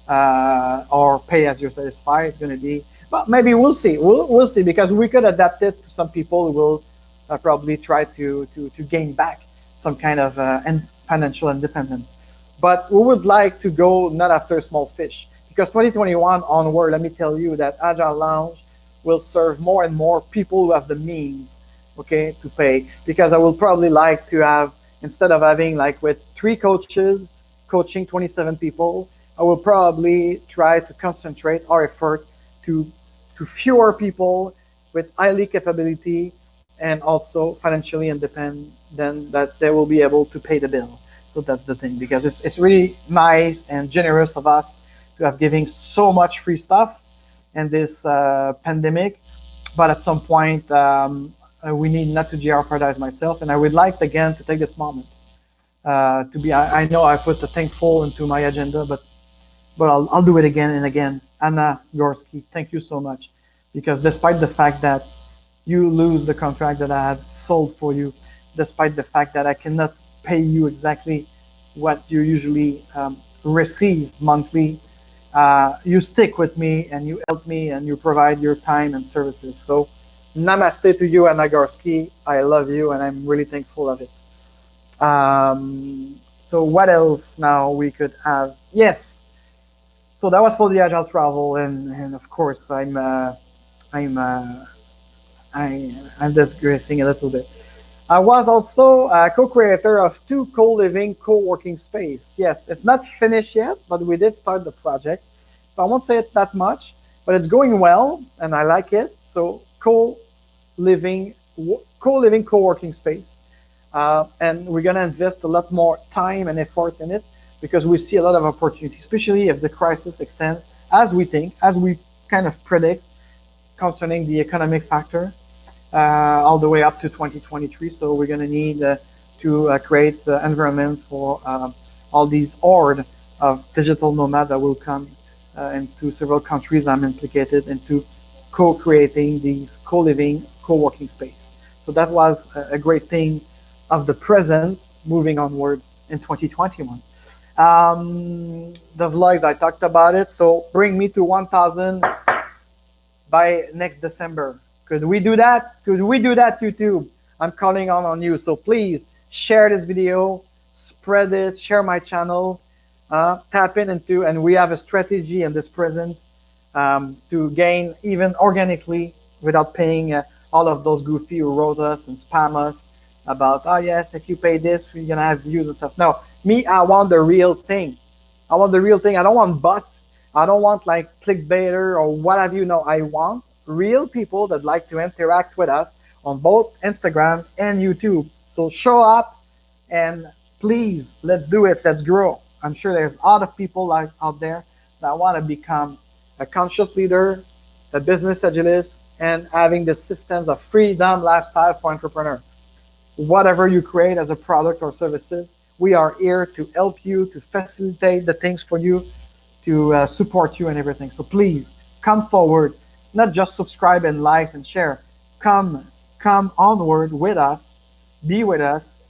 or pay as you're satisfied. It's going to be, but maybe we'll see. We'll see, because we could adapt it to some people who will probably try to gain back some kind of financial independence. But we would like to go not after small fish, because 2021 onward, let me tell you that Agile Lounge will serve more and more people who have the means, okay, to pay. Because I will probably like to have, instead of having like with 3 coaches coaching 27 people, I will probably try to concentrate our effort to fewer people with highly capability and also financially independent, that they will be able to pay the bill. So that's the thing, because it's really nice and generous of us to have giving so much free stuff in this pandemic. But at some point, we need not to jeopardize myself. And I would like again to take this moment to be. I know I put the thankful into my agenda, but I'll do it again and again. Anna Gorski, thank you so much, because despite the fact that you lose the contract that I had sold for you, despite the fact that I cannot pay you exactly what you usually receive monthly, you stick with me and you help me and you provide your time and services. So namaste to you, Anna Gorski. I love you and I'm really thankful of it. So what else now we could have? Yes. So that was for the Agile Travel, and of course I'm digressing a little bit. I was also a co-creator of 2 co-living, co-working space. Yes, it's not finished yet, but we did start the project. So I won't say it that much, but it's going well, and I like it. So co-living, co-working space. And we're going to invest a lot more time and effort in it, because we see a lot of opportunity, especially if the crisis extends, as we think, as we kind of predict concerning the economic factor, all the way up to 2023. So we're going to need to create the environment for all these horde of digital nomads that will come into several countries I'm implicated into co-creating these co-living, co-working space. So that was a great thing of the present moving onward in 2021. The vlogs, I talked about it. So bring me to 1,000 by next December. Could we do that? Could we do that, YouTube? I'm calling on you. So please share this video, spread it, share my channel, tap into, and we have a strategy in this present to gain even organically without paying all of those goofy who wrote us and spam us about, oh yes, if you pay this, we're gonna have views and stuff. No, me, I want the real thing. I want the real thing. I don't want bots. I don't want like clickbaiter or what have you. No, I want real people that like to interact with us on both Instagram and YouTube. So show up and please, let's do it. Let's grow. I'm sure there's a lot of people like out there that want to become a conscious leader, a business agilist, and having the systems of freedom lifestyle for entrepreneurs. Whatever you create as a product or services, we are here to help you, to facilitate the things for you, to support you and everything. So please come forward, not just subscribe and like and share. Come onward with us, be with us,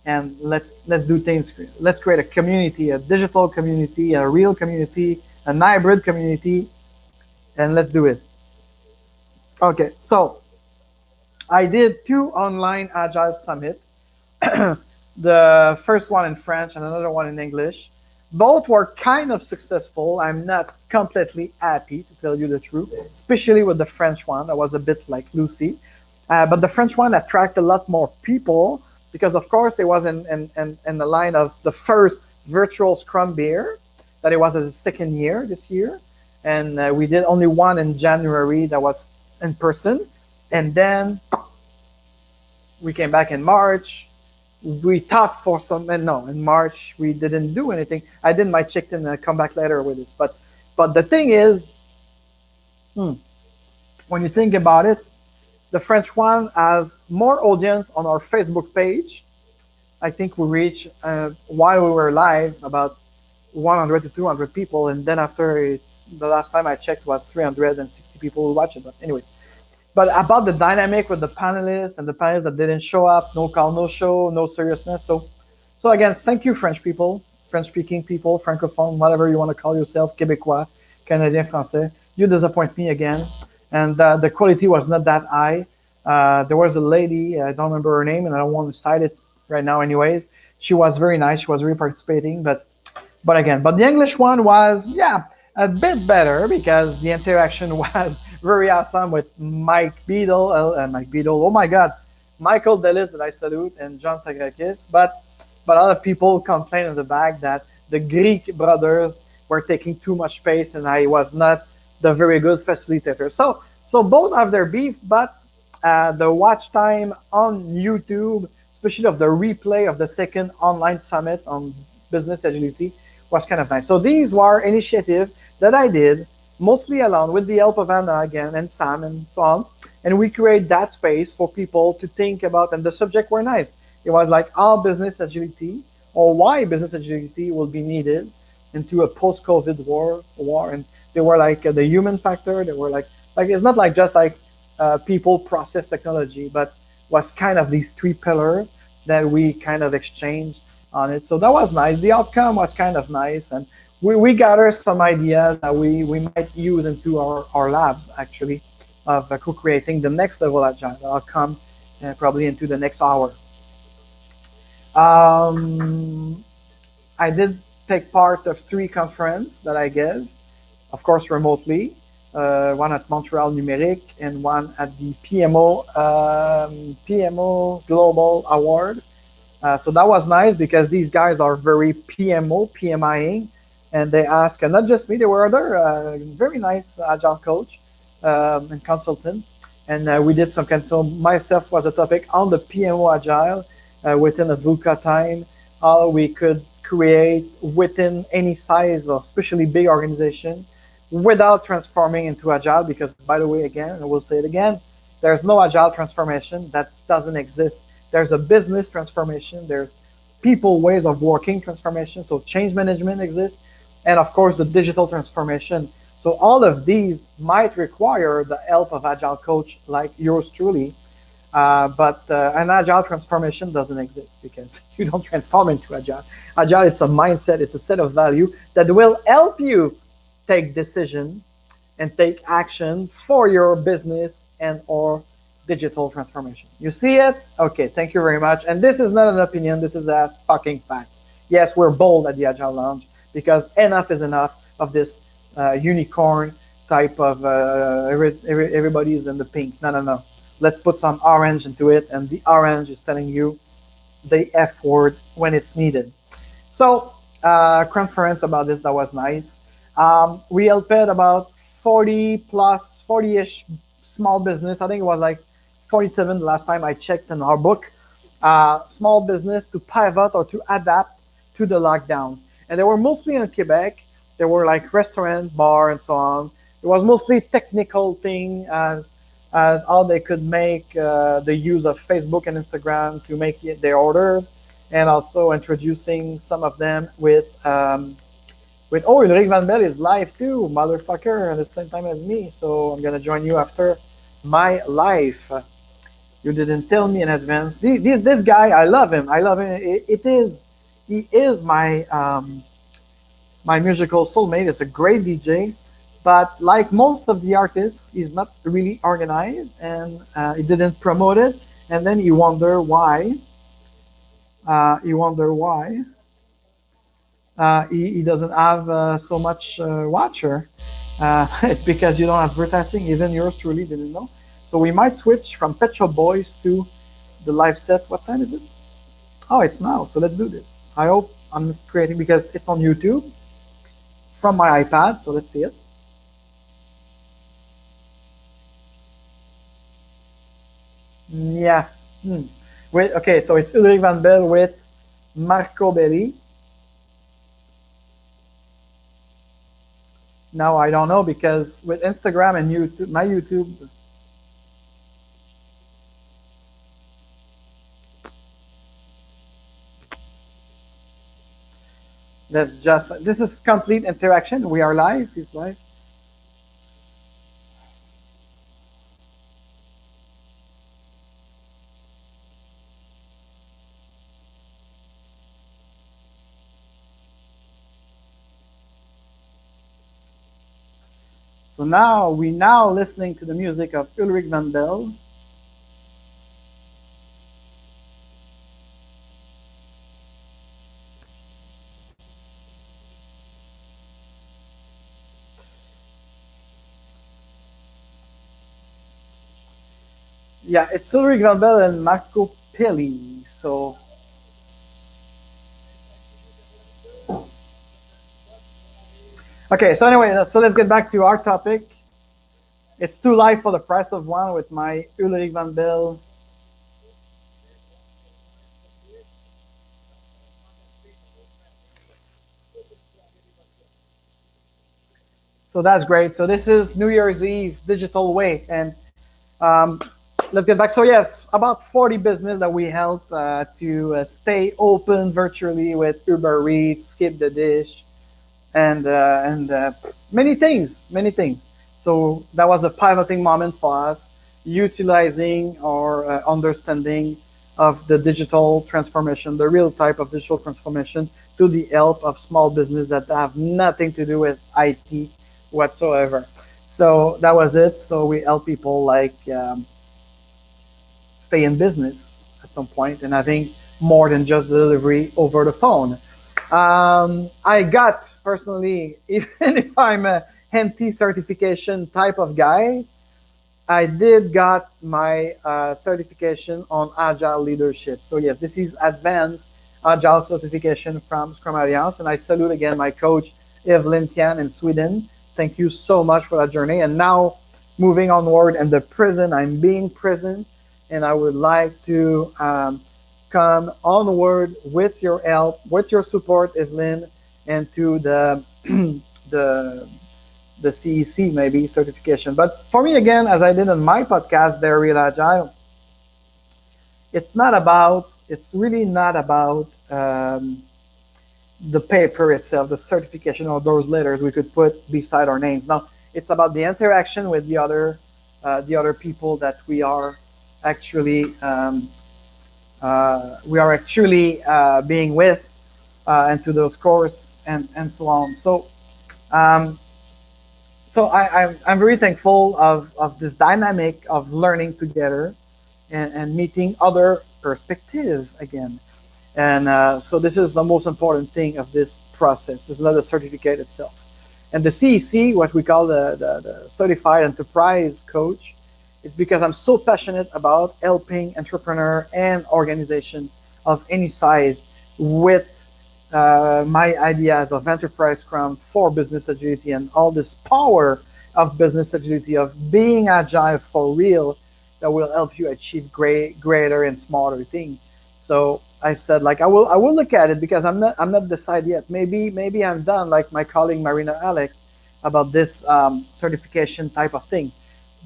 and let's do things. Let's create a community, a digital community, a real community, an hybrid community, and let's do it. Okay, so I did two online Agile Summit. The first one in French and another one in English. Both were kind of successful. I'm not completely happy, to tell you the truth, especially with the French one. That was a bit like Lucy. But the French one attracted a lot more people because, of course, it was in the line of the first virtual Scrum Beer, that it was the second year this year. And we did only one in January that was in person. And then we came back in March. We thought for some, and no, in March we didn't do anything. I did my check-in and I come back later with this. But the thing is, when you think about it, the French one has more audience on our Facebook page. I think we reached, while we were live, about 100 to 200 people. And then after, the last time I checked was 360 people who watched it. But anyways, but about the dynamic with the panelists and the panelists that didn't show up, no call, no show, no seriousness. So again, thank you, French people, French-speaking people, francophone, whatever you want to call yourself, Québécois, Canadien, Français. You disappoint me again. And the quality was not that high. There was a lady, I don't remember her name, and I don't want to cite it right now anyways. She was very nice. She was really participating. But the English one was, yeah, a bit better because the interaction was very awesome with Mike Beedle. Oh my God, Michael Delis that I salute, and John Sagrakis. But a lot of people complained in the back that the Greek brothers were taking too much space, and I was not the very good facilitator. So both have their beef, but the watch time on YouTube, especially of the replay of the second online summit on business agility, was kind of nice. So these were initiatives that I did mostly alone with the help of Anna again and Sam and so on. And we create that space for people to think about, and the subject were nice. It was like how business agility or why business agility will be needed into a post-COVID war. And they were like the human factor. They were like it's not like just like people, process, technology, but was kind of these three pillars that we kind of exchanged on it. So that was nice. The outcome was kind of nice, and we gathered some ideas that we might use into our labs actually of co-creating the next level agile. I'll come probably into the next hour. I did take part of 3 conferences that I gave, of course remotely. One at Montreal Numérique and one at the PMO Global Award. So that was nice because these guys are very PMIing, and they ask, and not just me, there were other very nice agile coach and consultant, and we did some kind. So myself was a topic on the PMO agile within a VUCA time, how we could create within any size or especially big organization without transforming into agile. Because by the way, again, I will say it again, there's no agile transformation that doesn't exist. There's a business transformation, there's people ways of working transformation, so change management exists, and of course the digital transformation. So all of these might require the help of agile coach like yours truly, but an agile transformation doesn't exist because you don't transform into agile. Agile, it's a mindset, it's a set of value that will help you take decision and take action for your business and or digital transformation. You see it? Okay, thank you very much. And this is not an opinion, this is a fucking fact. Yes, we're bold at the Agile Lounge because enough is enough of this unicorn type of everybody's in the pink. No. Let's put some orange into it, and the orange is telling you the F word when it's needed. So, conference about this, that was nice. We helped about 40-ish small business. I think it was like 47 the last time I checked in our book. Small business to pivot or to adapt to the lockdowns. And they were mostly in Quebec. There were like restaurant, bar, and so on. It was mostly technical thing as how they could make the use of Facebook and Instagram to make their orders, and also introducing some of them with Ulrich Van Bell is live too, motherfucker, at the same time as me. So I'm gonna join you after my live. You didn't tell me in advance. This guy, I love him. He is my my musical soulmate, is a great DJ, but like most of the artists, he's not really organized, and he didn't promote it. And then you wonder why. You wonder why he doesn't have so much watcher. It's because you don't have advertising. Even yours truly didn't know. So we might switch from Pet Shop Boys to the live set. What time is it? Oh, it's now. So let's do this. I hope I'm not creating because it's on YouTube from my iPad. So let's see it. Yeah. Hmm. Wait. Okay. So it's Ulrich Van Bell with Marco Belli. Now I don't know because with Instagram and YouTube, my YouTube. That's just this is complete interaction. We are live. It's live. So now we now listening to the music of Ulrich Van Bell. Yeah, it's Ulrich Van Bell and Marco Pelli. So okay. So anyway, so let's get back to our topic. It's Two Life for the Price of One with my Ulrich Van Bell. So that's great. So this is New Year's Eve digital way, and um, let's get back. So yes, about 40 business that we help to stay open virtually with Uber Eats, Skip the Dish, and many things. So that was a pivoting moment for us, utilizing our understanding of the digital transformation, the real type of digital transformation, to the help of small business that have nothing to do with IT whatsoever. So that was it. So we help people like stay in business at some point, and I think more than just delivery over the phone. I got personally, even if I'm a empty certification type of guy, I did got my certification on agile leadership. So yes, this is advanced agile certification from Scrum Alliance, and I salute again my coach Evelyn Tian in Sweden. Thank you so much for that journey. And now moving onward and the prison, I'm being present, and I would like to come onward with your help, with your support, Evelyn, and to the the the CEC maybe certification. But for me again, as I did on my podcast, They're Real Agile, it's not about. It's really not about the paper itself, the certification, or those letters we could put beside our names. Now, it's about the interaction with the other people that actually we are actually being with, and to those course and so on. Um, I'm very thankful of this dynamic of learning together and meeting other perspective again. And so this is the most important thing of this process. It's not the certificate itself. And the CEC, what we call the Certified Enterprise Coach, is because I'm so passionate about helping entrepreneur and organization of any size with my ideas of enterprise scrum for business agility and all this power of business agility, of being agile for real, that will help you achieve greater and smarter things. So I said, like, I will look at it because I'm not decided yet. Maybe I'm done, like my colleague Marina Alex, about this certification type of thing.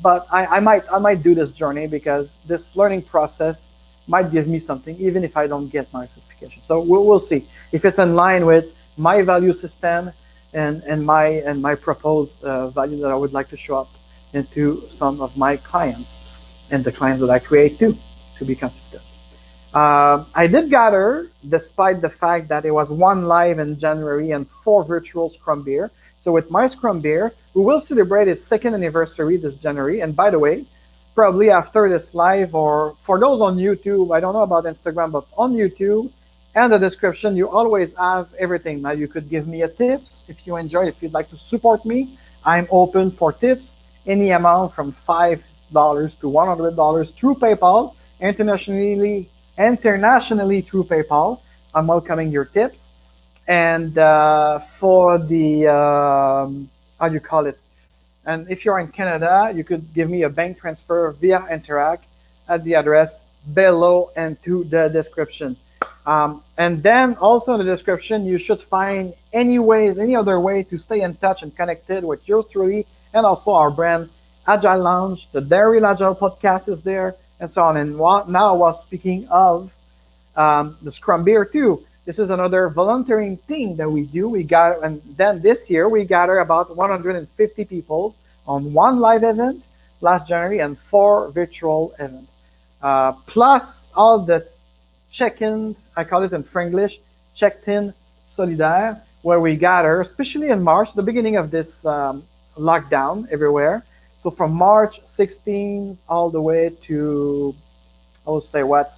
But I might do this journey because this learning process might give me something, even if I don't get my certification. So we'll see if it's in line with my value system and my proposed value that I would like to show up into some of my clients and the clients that I create too, to be consistent. I did gather, despite the fact that it was one live in January and four virtual Scrum Beer. So with my Scrum Beer, we will celebrate its second anniversary this January. And by the way, probably after this live, or for those on YouTube, I don't know about Instagram, but on YouTube and the description, you always have everything. Now you could give me a tips if you enjoy, if you'd like to support me. I'm open for tips, any amount from $5 to $100 through PayPal, internationally through PayPal. I'm welcoming your tips. And for the, how do you call it? And if you're in Canada, you could give me a bank transfer via Interact at the address below and to the description. And then also in the description, you should find any other way to stay in touch and connected with yours truly and also our brand, Agile Lounge. The Daryl Agile podcast is there, and so on. And now I was speaking of the Scrum Beer too. This is another volunteering thing that we do. We got, and then this year we gather about 150 people on one live event last January and four virtual events, plus all the check-in. I call it in Franglish, checked-in solidaire, where we gather, especially in March, the beginning of this lockdown everywhere. So from March 16th all the way to, I will say what,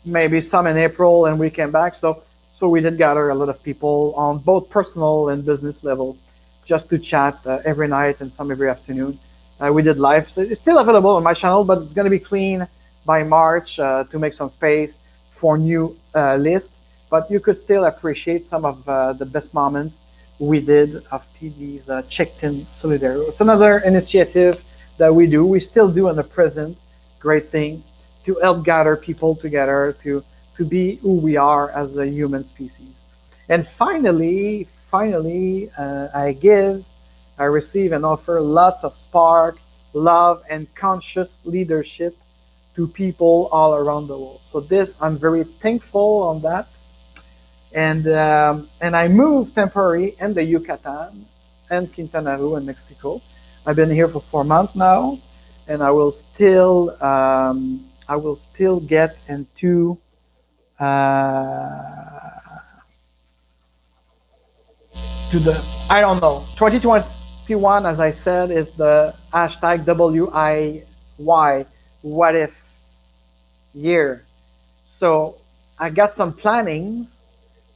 maybe some in April, and we came back. So we did gather a lot of people on both personal and business level, just to chat every night and some every afternoon. We did live. So it's still available on my channel, but it's going to be clean by March to make some space for new list. But you could still appreciate some of the best moments we did of these checked-in solidarity. It's another initiative that we do. We still do in the present. Great thing to help gather people together to be who we are as a human species. And finally, I receive and offer lots of spark, love, and conscious leadership to people all around the world. So this, I'm very thankful on that. And I moved temporarily in the Yucatan and Quintana Roo in Mexico. I've been here for 4 months now, and I will still get into to the, I don't know, 2021, as I said, is the hashtag WIY, what if year. So I got some plannings,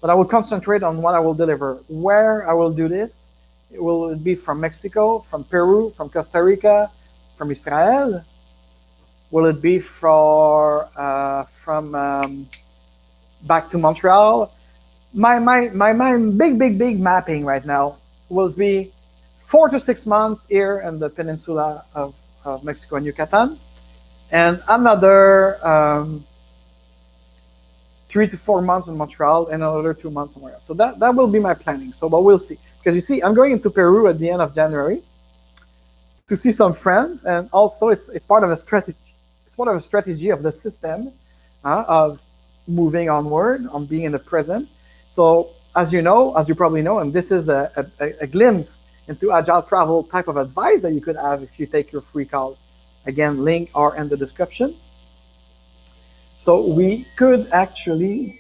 but I will concentrate on what I will deliver. Where I will do this, it will be from Mexico, from Peru, from Costa Rica, from Israel. Will it be from back to Montreal? My big mapping right now will be 4 to 6 months here in the peninsula of Mexico and Yucatan, and another 3 to 4 months in Montreal and another 2 months somewhere else. So that will be my planning. So, but we'll see. Because you see, I'm going into Peru at the end of January to see some friends, and also it's part of a strategy. It's part of a strategy of the system of moving onward, on being in the present. So as you probably know, and this is a glimpse into agile travel type of advice that you could have if you take your free call. Again, link are in the description. So we could actually,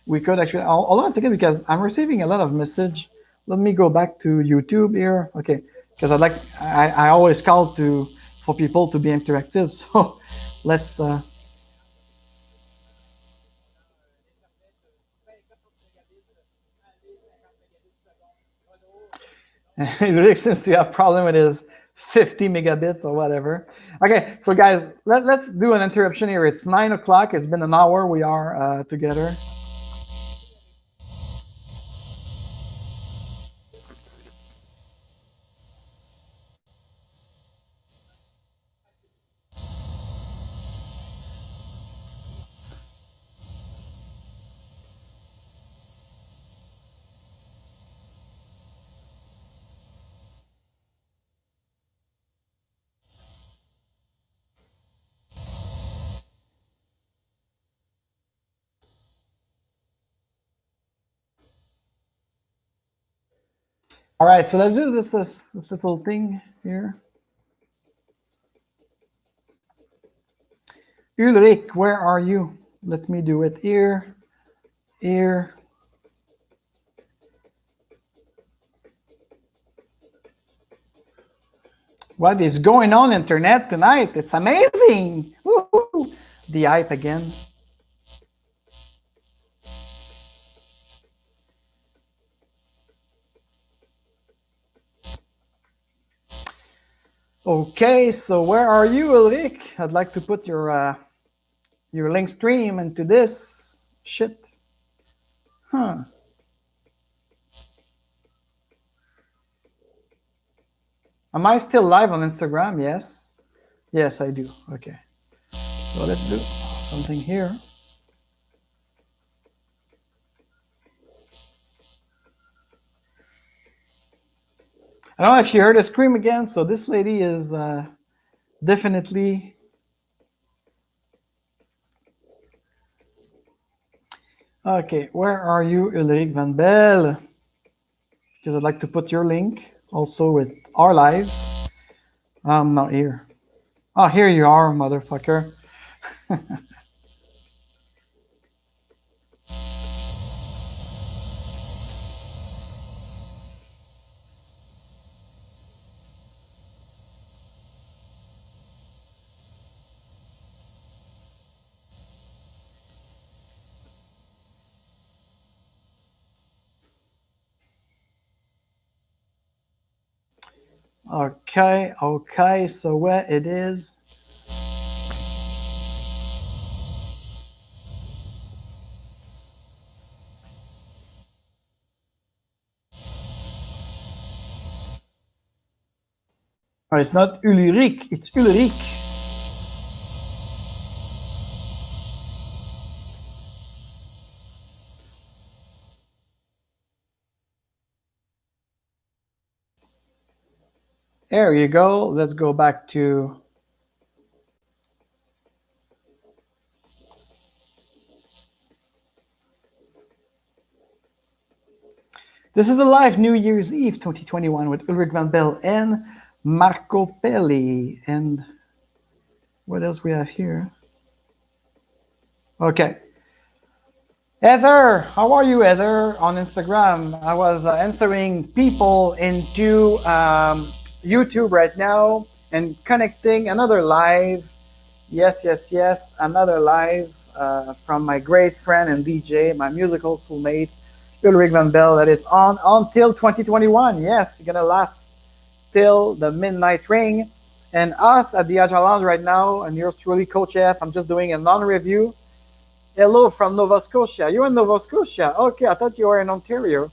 hold on a second, because I'm receiving a lot of message. Let me go back to YouTube here. Okay, because I always call for people to be interactive. So let's, it really seems to have problem with his 50 megabits or whatever. Okay, so guys, let's do an interruption here. It's 9 o'clock. It's been an hour. We are together. All right, so let's do this little thing here. Ulrich, where are you? Let me do it here. Here. What is going on internet tonight? It's amazing. Woo-hoo. The hype again. Okay, so where are you, Ulrich? I'd like to put your link stream into this shit. Huh. Am I still live on Instagram? Yes. Yes, I do. Okay. So let's do something here. I don't know if you heard a scream again. So this lady is definitely. Okay, where are you, Ulrich Van Bell? Because I'd like to put your link also with our lives. I'm not here. Oh, here you are, motherfucker. Okay, so where it is? Oh, it's not Ulrich, it's Ulrich. There you go. Let's go back to. This is a live New Year's Eve 2021 with Ulrich Van Bell and Marco Pelli. And what else we have here? Okay. Heather, how are you, Heather, on Instagram? I was answering people into YouTube right now and connecting another live. Yes, another live from my great friend and DJ, my musical soulmate, Ulrich Van Bell, that is on until 2021. Yes, it's gonna last till the midnight ring. And us at the Agile Lounge right now, and yours truly, Coach F. I'm just doing a non-review. Hello from Nova Scotia. You're in Nova Scotia. Okay, I thought you were in Ontario.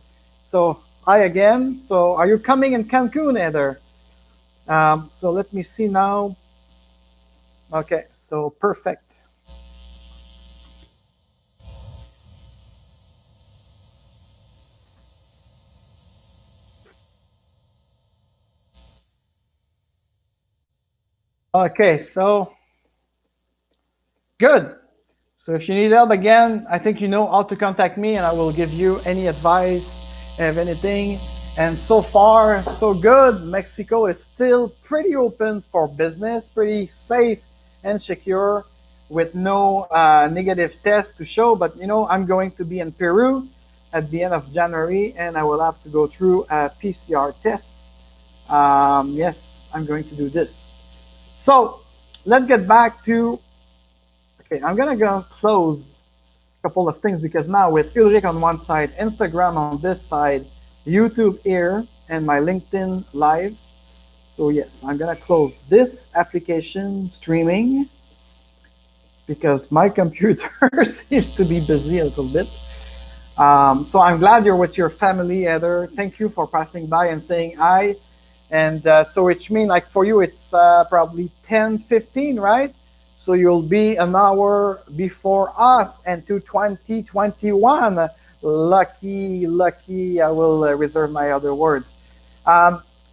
So hi again. So are you coming in Cancun, Heather? So let me see now. Okay, so perfect. Okay, so good. So if you need help again, I think you know how to contact me and I will give you any advice of anything. And so far, so good. Mexico is still pretty open for business, pretty safe and secure with no negative tests to show. But you know, I'm going to be in Peru at the end of January and I will have to go through a PCR test. Yes, I'm going to do this. So let's get back to. Okay, I'm gonna go close a couple of things because now with Ulrich on one side, Instagram on this side, YouTube here, and my LinkedIn live. So yes, I'm gonna close this application streaming because my computer seems to be busy a little bit. So I'm glad you're with your family, Heather. Thank you for passing by and saying hi. And so which means like for you, it's probably 10:15, right? So you'll be an hour before us and to 2021. Lucky, I will reserve my other words.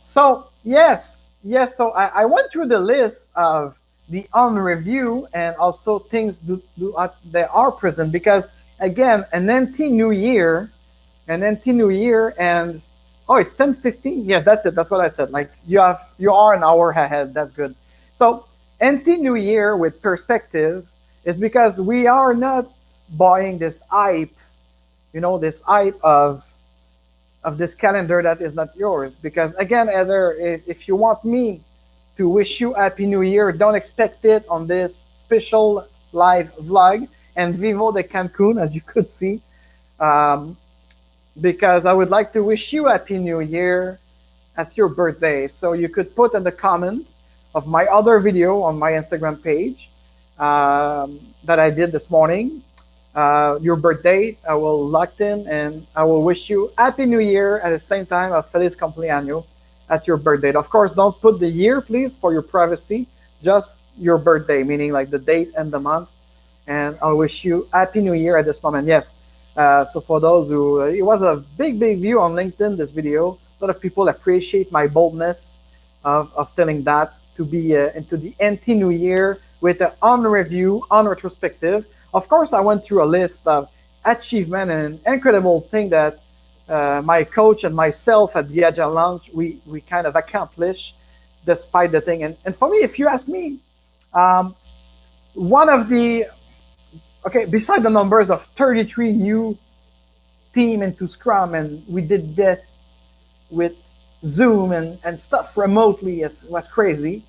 So yes. So I went through the list of the unreview and also things that are present because again, an NT New Year, and oh, it's 10:15. Yeah, that's it. That's what I said. Like you are an hour ahead. That's good. So NT New Year with perspective It's because we are not buying this hype, this hype of this calendar that is not yours. Because again, Heather, if you want me to wish you Happy New Year, don't expect it on this special live vlog and Vivo de Cancun, as you could see. Um, because I would like to wish you Happy New Year at your birthday. So you could put in the comment of my other video on my Instagram page that I did this morning. Your birthday, I will lock in and I will wish you Happy New Year at the same time of Feliz Cumpleaños at your birthday. Of course, don't put the year, please, for your privacy. Just your birthday, meaning like the date and the month. And I wish you Happy New Year at this moment. Yes. So for those who, it was a big view on LinkedIn, this video. A lot of people appreciate my boldness of telling that to be into the anti-New Year with an un-review, un-retrospective. Of course, I went through a list of achievement and incredible thing that my coach and myself at the Agile Launch, we kind of accomplished despite the thing. And for me, if you ask me, one of the, okay, beside the numbers of 33 new team into Scrum, and we did that with Zoom and stuff remotely, it was crazy.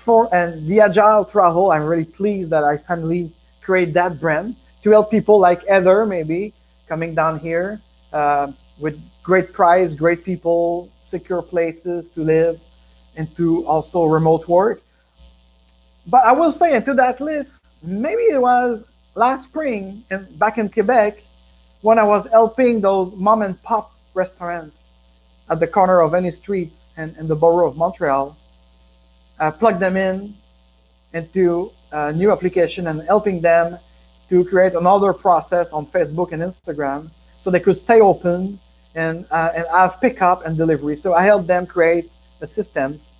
And the Agile Travel, I'm really pleased that I finally create that brand to help people like Heather, maybe coming down here with great price, great people, secure places to live, and to also remote work. But I will say into that list, maybe it was last spring back in Quebec when I was helping those mom and pop restaurants at the corner of any streets in the borough of Montreal, plug them in into a new application and helping them to create another process on Facebook and Instagram so they could stay open and have pickup and delivery. So I helped them create a systems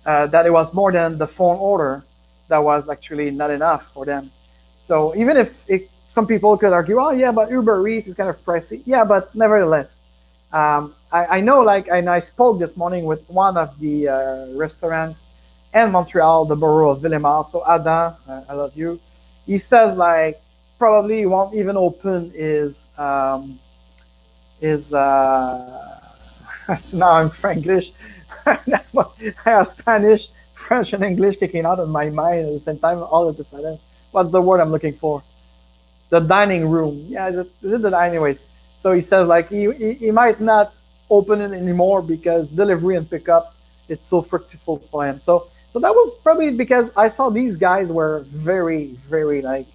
that it was more than the phone order that was actually not enough for them. So even if some people could argue, oh yeah, but Uber Eats is kind of pricey. Yeah, but nevertheless, I know, like, and I spoke this morning with one of the restaurants in Montreal, the borough of Villemar. So Adam, I love you. He says like probably he won't even open his now I'm Franglish. I have Spanish, French, and English kicking out of my mind at the same time all of a sudden. What's the word I'm looking for? The dining room. Yeah, is it the anyways? So he says like he might not open it anymore because delivery and pickup it's so fruitful for him. So that was probably because I saw these guys were very like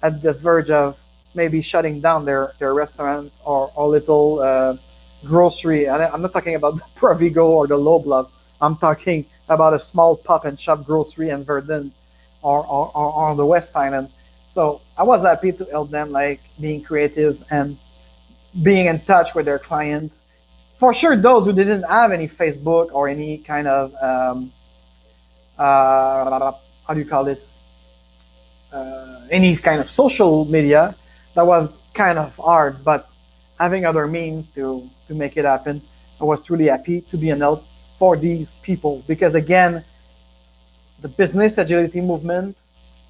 at the verge of maybe shutting down their restaurant or little grocery. And I'm not talking about the Provigo or the Loblaws. I'm talking about a small pop and shop grocery in Verdun or on the West Island. So I was happy to help them, like being creative and being in touch with their clients. For sure, those who didn't have any Facebook or any kind of how do you call this? Any kind of social media, that was kind of hard. But having other means to make it happen, I was truly happy to be an help for these people because again, the business agility movement,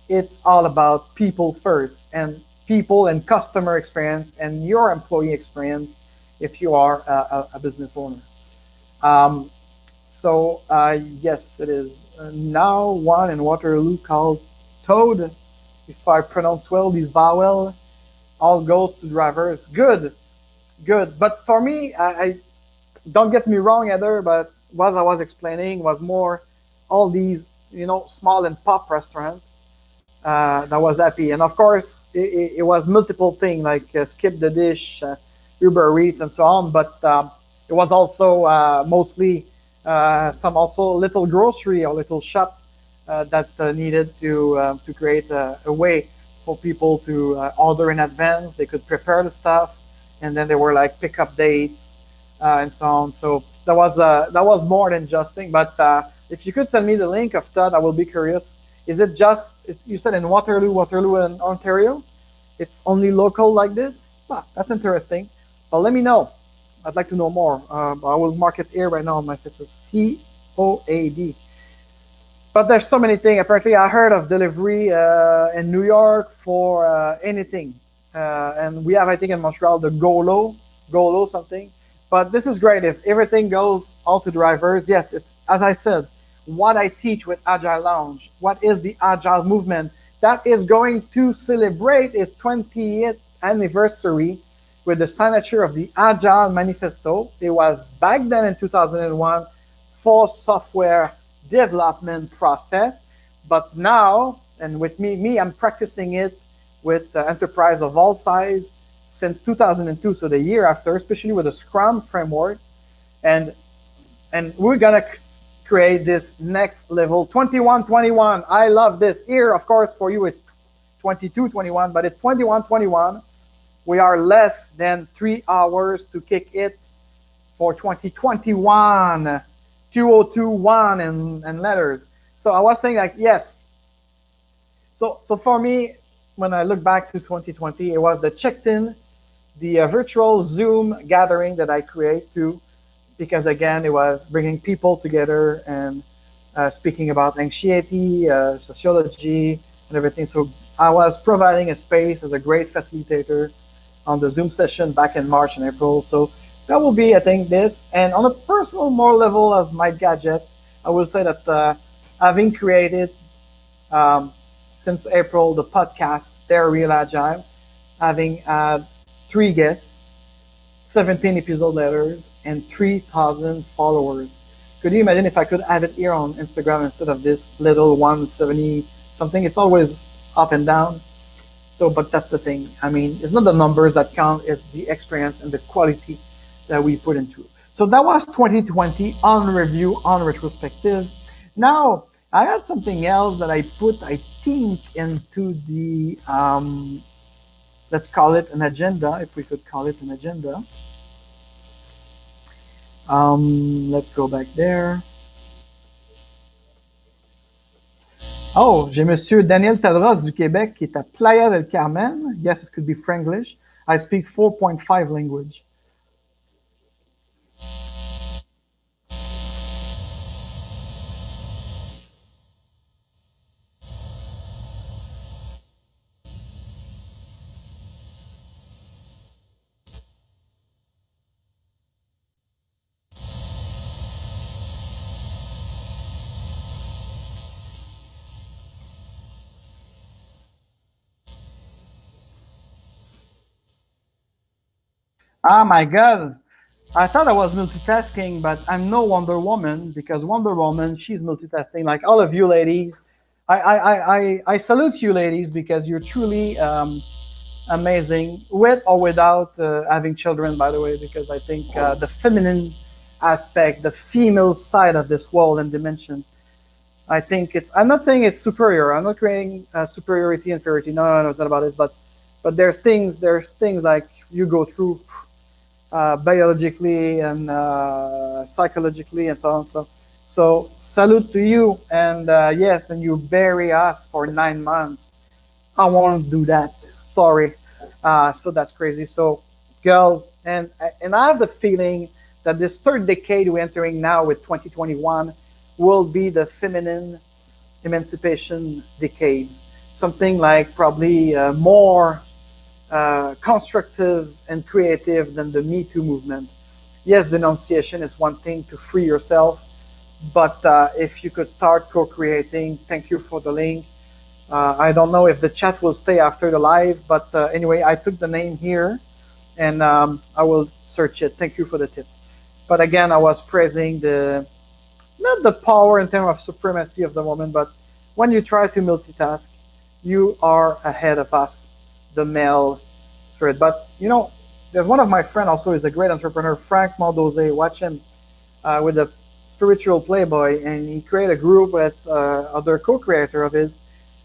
it's all about people first and people and customer experience and your employee experience if you are a business owner. Yes, it is now one in Waterloo called Toad. If I pronounce well these vowels, all goes to drivers. Good, good. But for me, I don't get me wrong, Heather, but what I was explaining was more all these, small and pop restaurants that was happy. And of course, it was multiple things like skip the dish, Uber Eats, and so on. But it was also mostly some also little grocery or little shop that needed to create a way for people to order in advance. They could prepare the stuff, and then there were like pickup dates and so on. So that was more than just thing. But if you could send me the link of that, I will be curious. Is it just you said in Waterloo in Ontario? It's only local like this? Ah, that's interesting. But let me know. I'd like to know more. I will mark it here right now on my faces. TOAD. but there's so many things. Apparently, I heard of delivery in New York for anything, and we have, I think, in Montreal the Golo something. But this is great if everything goes all to drivers. Yes, it's as I said, what I teach with Agile Lounge. What is the Agile movement that is going to celebrate its 20th anniversary with the signature of the Agile Manifesto. It was back then in 2001 for software development process, but now, and with me, I'm practicing it with enterprise of all size since 2002, so the year after, especially with the Scrum framework, and we're gonna create this next level 21-21. I love this. Here, of course, for you it's 22-21, but it's 21-21. We are less than 3 hours to kick it for 2021, 2021 and letters. So I was saying like, yes. So for me, when I look back to 2020, it was the checked in, the virtual Zoom gathering that I create too, because again, it was bringing people together and speaking about anxiety, sociology, and everything. So I was providing a space as a great facilitator on the Zoom session back in March and April. So that will be, I think, this. And on a personal, more level as my gadget, I will say that having created since April the podcast, They're Real Agile, having had 3 guests, 17 episode letters, and 3,000 followers. Could you imagine if I could have it here on Instagram instead of this little 170 something? It's always up and down. So, but that's the thing. I mean, it's not the numbers that count, it's the experience and the quality that we put into it. So that was 2020 on review, on retrospective. Now, I had something else that I put, I think, into the, let's call it an agenda, if we could call it an agenda. Let's go back there. Oh, j'ai Monsieur Daniel Tadros du Québec qui est à Playa del Carmen. Yes, it could be Franglish. I speak 4.5 language. Ah, my God. I thought I was multitasking, but I'm no Wonder Woman because Wonder Woman, she's multitasking like all of you ladies. I salute you ladies because you're truly amazing with or without having children, by the way, because I think the feminine aspect, the female side of this world and dimension, I think I'm not saying it's superior. I'm not creating superiority, inferiority. No, no, no, it's not about it. But there's things like you go through biologically and psychologically and so on. So salute to you. And yes, and you bury us for 9 months. I won't do that. Sorry. So that's crazy. So girls, and I have the feeling that this third decade we're entering now with 2021 will be the feminine emancipation decades. Something like probably more constructive and creative than the Me Too movement. Yes, denunciation is one thing to free yourself, but if you could start co-creating, thank you for the link. I don't know if the chat will stay after the live, but anyway, I took the name here and I will search it. Thank you for the tips. But again, I was praising not the power in terms of supremacy of the woman, but when you try to multitask, you are ahead of us, the male spirit. But you know, there's one of my friends also is a great entrepreneur, Frank Mondoze. Watch him with the spiritual playboy, and he created a group with other co-creator of his,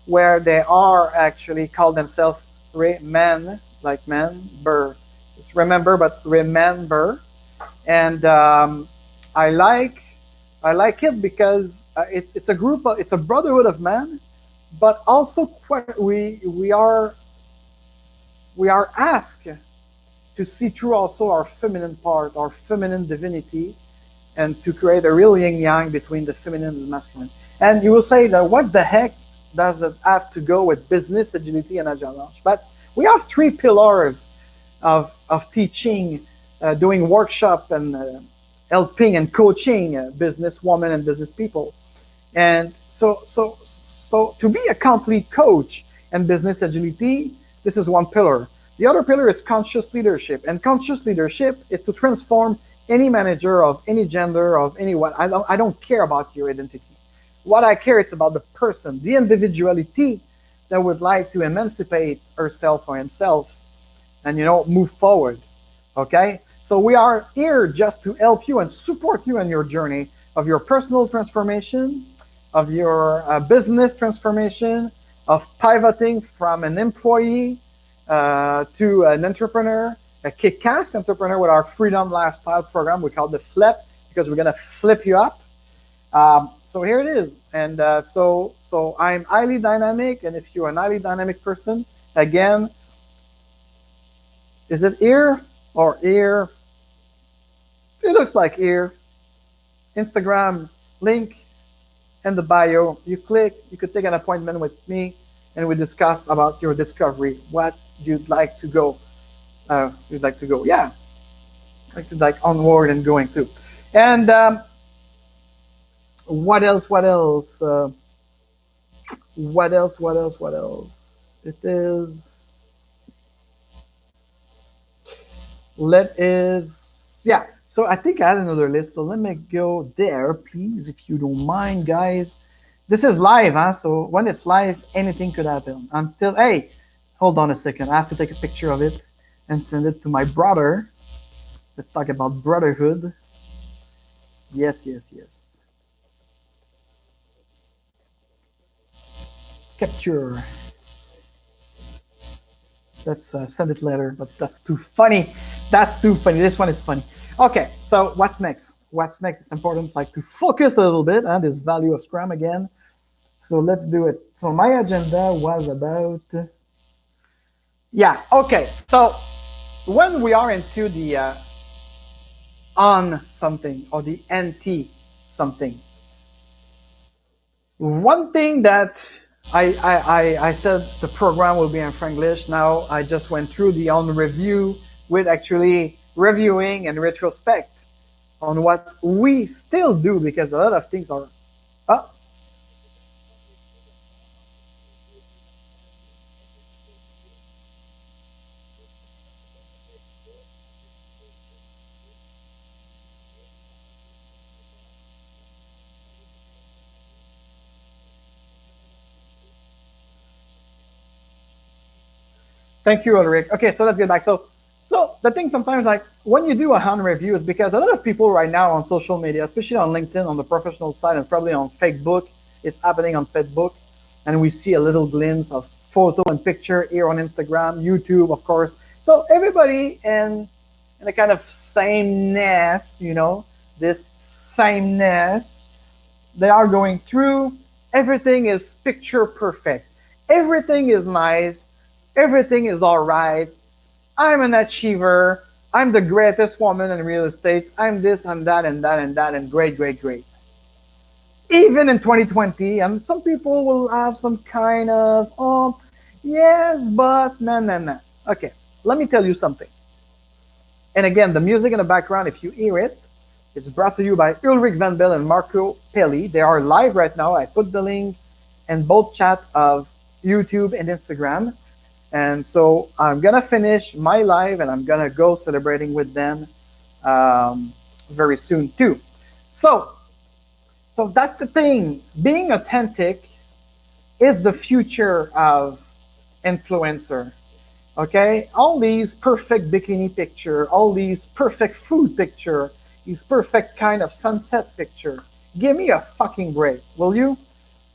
where they are actually call themselves Reman, like man, Burr. It's remember, but remember. And I like it because it's a group, it's a brotherhood of men, but also we are asked to see through also our feminine part, our feminine divinity, and to create a real yin yang between the feminine and the masculine. And you will say that what the heck does it have to go with business agility and agile launch? But we have three pillars of teaching, doing workshop and helping and coaching business women and business people. And so to be a complete coach and business agility, this is one pillar. The other pillar is conscious leadership. And conscious leadership is to transform any manager of any gender, of anyone. I don't care about your identity. What I care is about the person, the individuality that would like to emancipate herself or himself and move forward. Okay? So we are here just to help you and support you in your journey of your personal transformation, of your business transformation, of pivoting from an employee to an entrepreneur, a kick-ass entrepreneur with our Freedom Lifestyle program. We call it the Flip because we're going to flip you up. So here it is. And so I'm highly dynamic. And if you're an highly dynamic person, again, is it ear or ear? It looks like ear. Instagram link in the bio. You click, you could take an appointment with me and we discuss about your discovery, what you'd like to go. Yeah. Like onward and going through. And what else? It is. Yeah. So I think I had another list. So let me go there, please, if you don't mind, guys. This is live, huh? So when it's live, anything could happen. Hey, hold on a second. I have to take a picture of it and send it to my brother. Let's talk about brotherhood. Yes. Capture. Let's send it later, but that's too funny. This one is funny. Okay, so what's next? It's important, like, to focus a little bit on this value of Scrum again. So let's do it. So my agenda was about, okay. So when we are into the on something or the anti something, one thing that I said the program will be in Franglish. Now I just went through the review with actually reviewing and retrospect on what we still do, because a lot of things are Thank you, Ulrich. Okay, so let's get back. So the thing sometimes, like, when you do a review, is because a lot of people right now on social media, especially on LinkedIn, on the professional side, and probably on Facebook, it's happening on Facebook, and we see a little glimpse of photo and picture here on Instagram, YouTube, of course. So everybody in a kind of sameness, this sameness, they are going through. Everything is picture perfect. Everything is nice. Everything is all right. I'm an achiever. I'm the greatest woman in real estate. I'm this, I'm that, and that, and that, and great. Even in 2020, and some people will have some kind of, yes, but no. Okay, let me tell you something. And again, the music in the background, if you hear it, it's brought to you by Ulrich Van Bell and Marco Pelli. They are live right now. I put the link in both chat of YouTube and Instagram. And so I'm going to finish my live and I'm going to go celebrating with them very soon too. So that's the thing. Being authentic is the future of influencer. Okay? All these perfect bikini picture, all these perfect food picture, these perfect kind of sunset picture. Give me a fucking break, will you?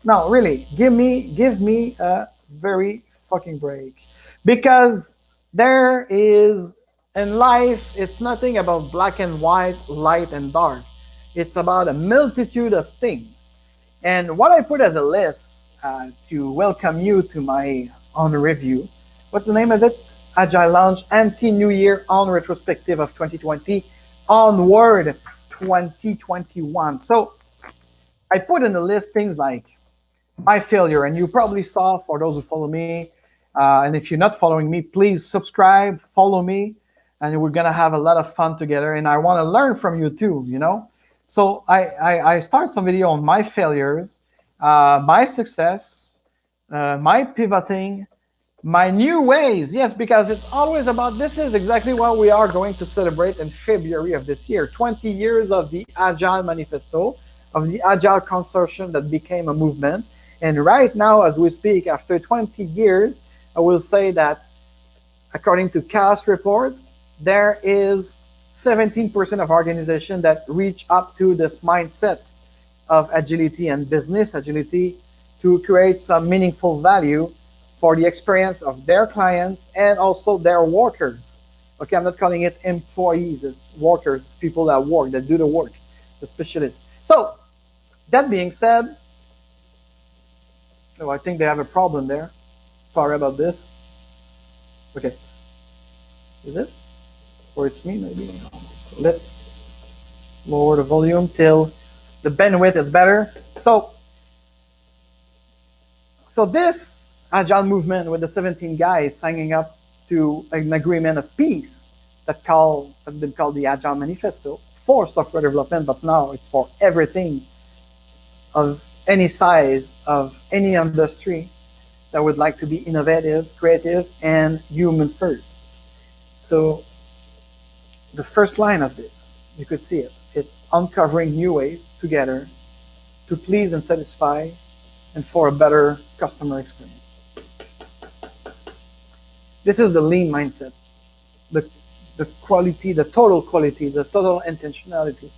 No, really, give me a very fucking break. Because there is, in life, it's nothing about black and white, light and dark. It's about a multitude of things. And what I put as a list to welcome you to my review, what's the name of it? Agile Launch Anti-New Year Un-Retrospective of 2020, Onward 2021. So I put in the list things like my failure, and you probably saw for those who follow me. And if you're not following me, please subscribe, follow me, and we're gonna have a lot of fun together. And I want to learn from you too, you know. So I start some video on my failures, my success, my pivoting, my new ways. Yes, because it's always about this is exactly what we are going to celebrate in February of this year. 20 years of the Agile Manifesto, of the Agile Consortium that became a movement. And right now, as we speak, after 20 years, I will say that according to Chaos Report, there is 17% of organizations that reach up to this mindset of agility and business agility to create some meaningful value for the experience of their clients and also their workers. Okay, I'm not calling it employees, it's workers, it's people that work, that do the work, the specialists. So, that being said, oh, I think they have a problem there. Sorry about this. Okay. Is it? Or it's me, maybe? So let's lower the volume till the bandwidth is better. So this agile movement with the 17 guys signing up to an agreement of peace that has been called the Agile Manifesto for software development, but now it's for everything of any size, of any industry that would like to be innovative, creative, and human first. So the first line of this, you could see it. It's uncovering new ways together to please and satisfy and for a better customer experience. This is the lean mindset, the quality, the total quality, the total intentionality,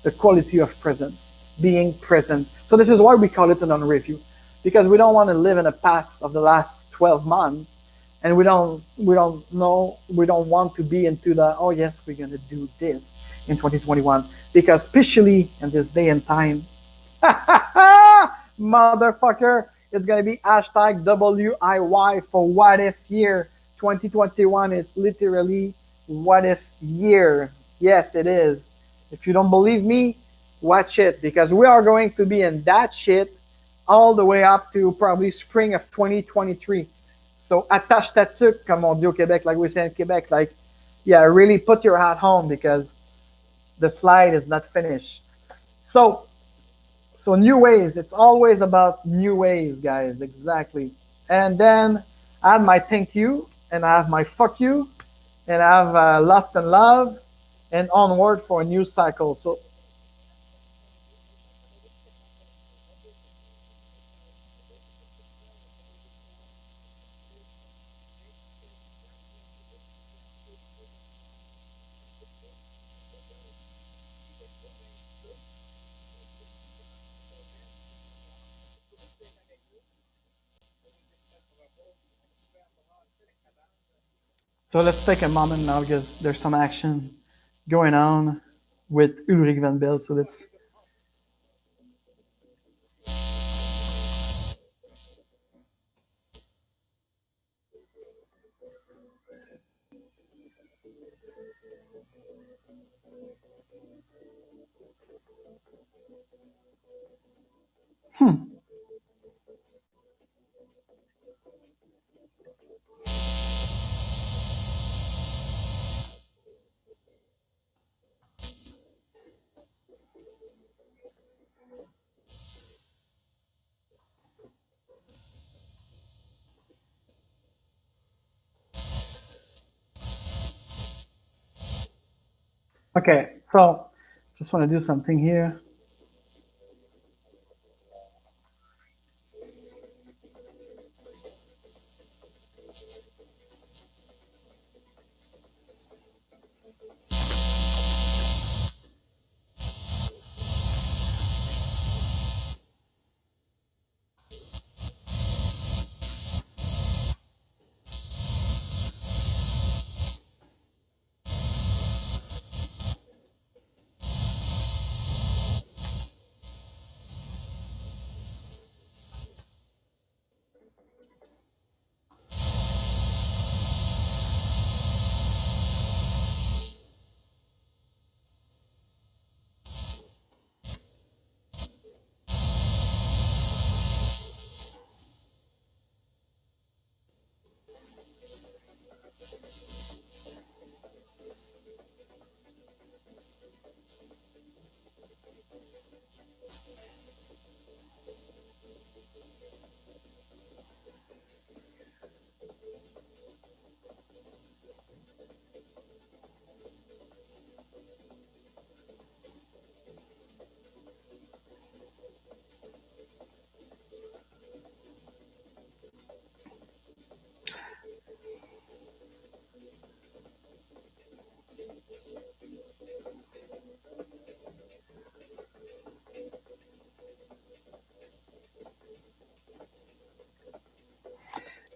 the quality of presence, being present. So this is why we call it an unreview, because we don't want to live in the past of the last 12 months, and we don't want to be into the, oh yes, we're going to do this in 2021, because especially in this day and time, motherfucker, it's going to be hashtag WIY for what if year 2021. It's literally what if year. Yes, it is. If you don't believe me, watch it, because we are going to be in that shit all the way up to probably spring of 2023. So attache ta tuque, comme on dit au Québec, like we say in Quebec, like, yeah, really put your hat on, because the slide is not finished. So new ways, it's always about new ways, guys, exactly. And then I have my thank you, and I have my fuck you, and I have Lost and Love, and Onward for a new cycle. So let's take a moment now, because there's some action going on with Ulrich Van Bell. So let's. Okay, so just want to do something here.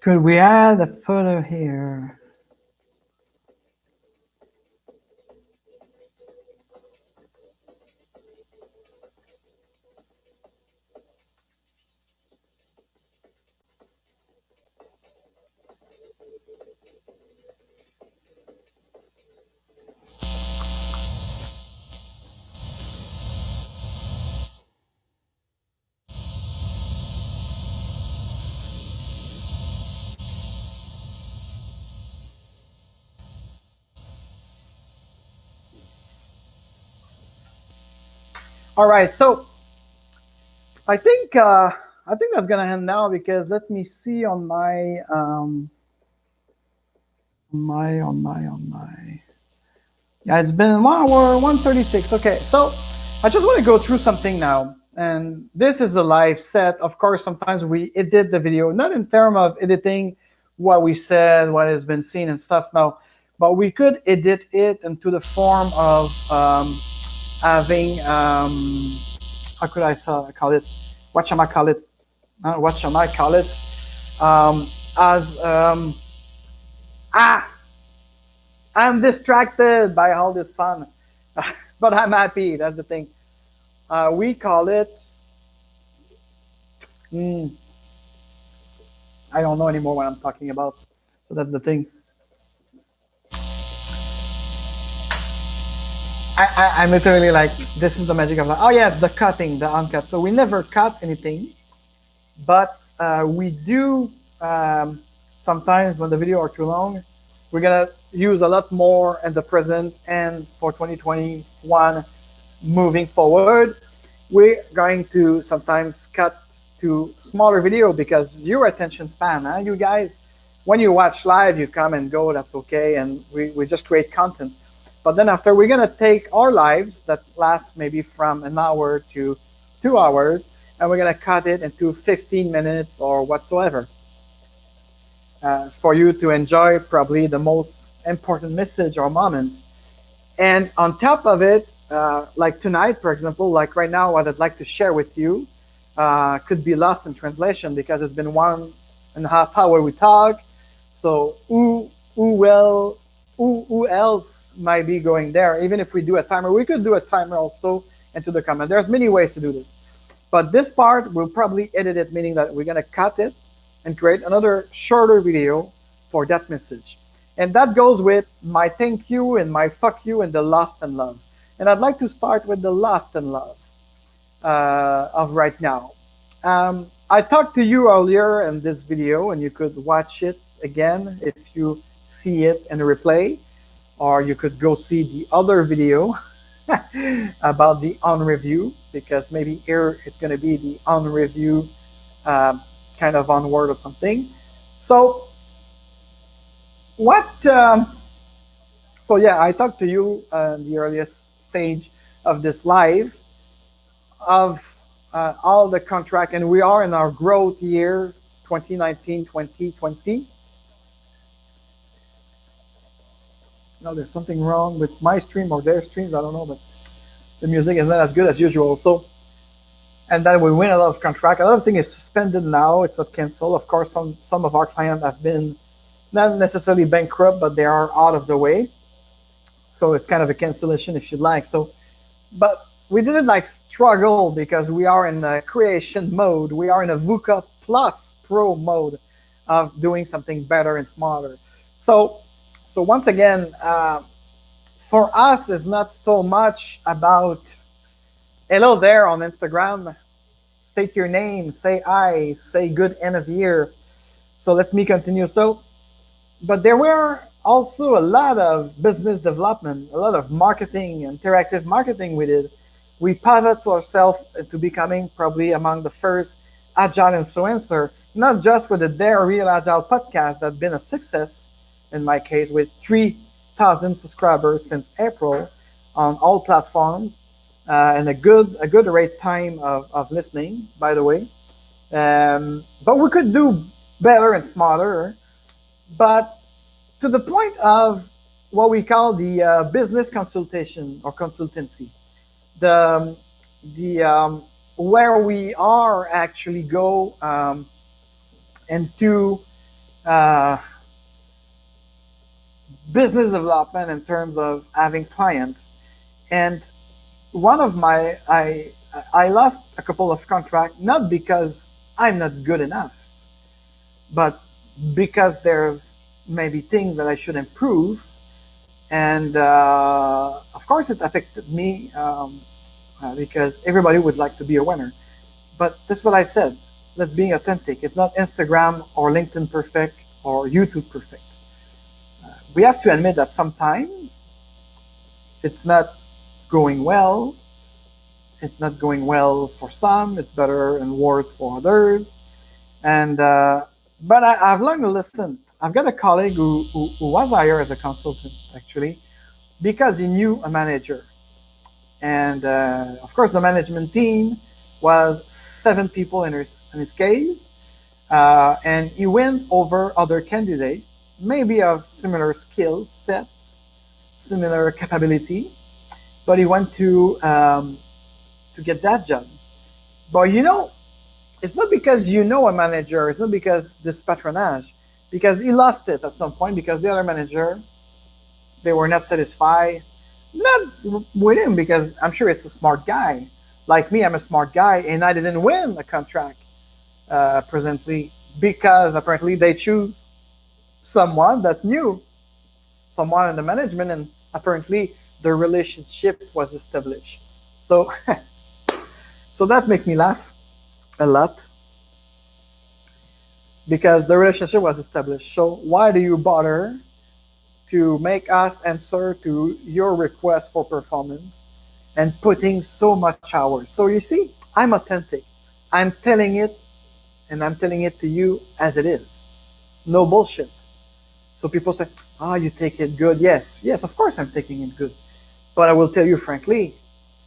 Could we add a photo here? All right, so I think that's gonna end now because let me see on my on my yeah, it's been 1 hour 136. Okay, so I just want to go through something now, and this is the live set. Of course, sometimes we edit the video, not in terms of editing what we said, what has been seen and stuff now, but we could edit it into the form of having how could I call it? What shall I call it? What shall I call it? As ah, I'm distracted by all this fun, but I'm happy. That's the thing. We call it. Mm, I don't know anymore what I'm talking about. So that's the thing. I'm literally like, this is the magic of life. Oh yes, the cutting, the uncut. So we never cut anything, but we do sometimes when the video are too long, we're gonna use a lot more in the present and for 2021 moving forward. We're going to sometimes cut to smaller video because your attention span, huh? You guys, when you watch live, you come and go, that's okay, and we just create content. But then after, we're gonna take our lives that last maybe from an hour to 2 hours, and we're gonna cut it into 15 minutes or whatsoever for you to enjoy probably the most important message or moment. And on top of it, like tonight, for example, like right now, what I'd like to share with you could be lost in translation because it's been 1.5 hours we talk. So who else might be going there? Even if we do a timer, we could do a timer also into the comment. There's many ways to do this. But this part, we'll probably edit it, meaning that we're gonna cut it and create another shorter video for that message. And that goes with my thank you and my fuck you and the lost and love. And I'd like to start with the lost and love of right now. I talked to you earlier in this video, and you could watch it again if you see it in a replay, or you could go see the other video about the unreview, because maybe here it's going to be the unreview kind of onward or something. So what so yeah, I talked to you in the earliest stage of this live of all the contract, and we are in our growth year 2019-2020. No, there's something wrong with my stream or their streams, I don't know, but the music is not as good as usual. So, and then we win a lot of contract. A lot of things is suspended now, it's not canceled. Of course, some of our clients have been not necessarily bankrupt, but they are out of the way. So it's kind of a cancellation if you'd like. So, but we didn't like struggle because we are in a creation mode. We are in a VUCA Plus Pro mode of doing something better and smarter. So once again, for us, it's not so much about hello there on Instagram. State your name, say hi, say good end of year. So let me continue. So, but there were also a lot of business development, a lot of marketing, interactive marketing we did. We pivot ourselves to becoming probably among the first agile influencer, not just with the Dare Real Agile podcast that's been a success, in my case, with 3,000 subscribers since April on all platforms, and a good rate time of listening, by the way. But we could do better and smarter. But to the point of what we call the business consultation or consultancy, the where we are actually go into uh, business development in terms of having clients. And one of my I lost a couple of contracts not because I'm not good enough, but because there's maybe things that I should improve. And of course, it affected me because everybody would like to be a winner. But that's what I said. Let's be authentic. It's not Instagram or LinkedIn perfect or YouTube perfect. We have to admit that sometimes it's not going well. It's not going well for some. It's better and worse for others. And but I've learned to listen. I've got a colleague who was hired as a consultant actually because he knew a manager. And of course, the management team was 7 people in his case. And he went over other candidates, maybe of similar skill set, similar capability, but he went to get that job. But it's not because you know a manager, it's not because this patronage, because he lost it at some point because the other manager, they were not satisfied. Not with him because I'm sure it's a smart guy. Like me, I'm a smart guy, and I didn't win a contract presently because apparently they choose someone that knew someone in the management, and apparently the relationship was established. So, so that makes me laugh a lot because the relationship was established. So why do you bother to make us answer to your request for performance and putting so much hours? So you see, I'm authentic. I'm telling it, and I'm telling it to you as it is. No bullshit. So people say, "Ah, you take it good." Yes, yes, of course I'm taking it good. But I will tell you frankly,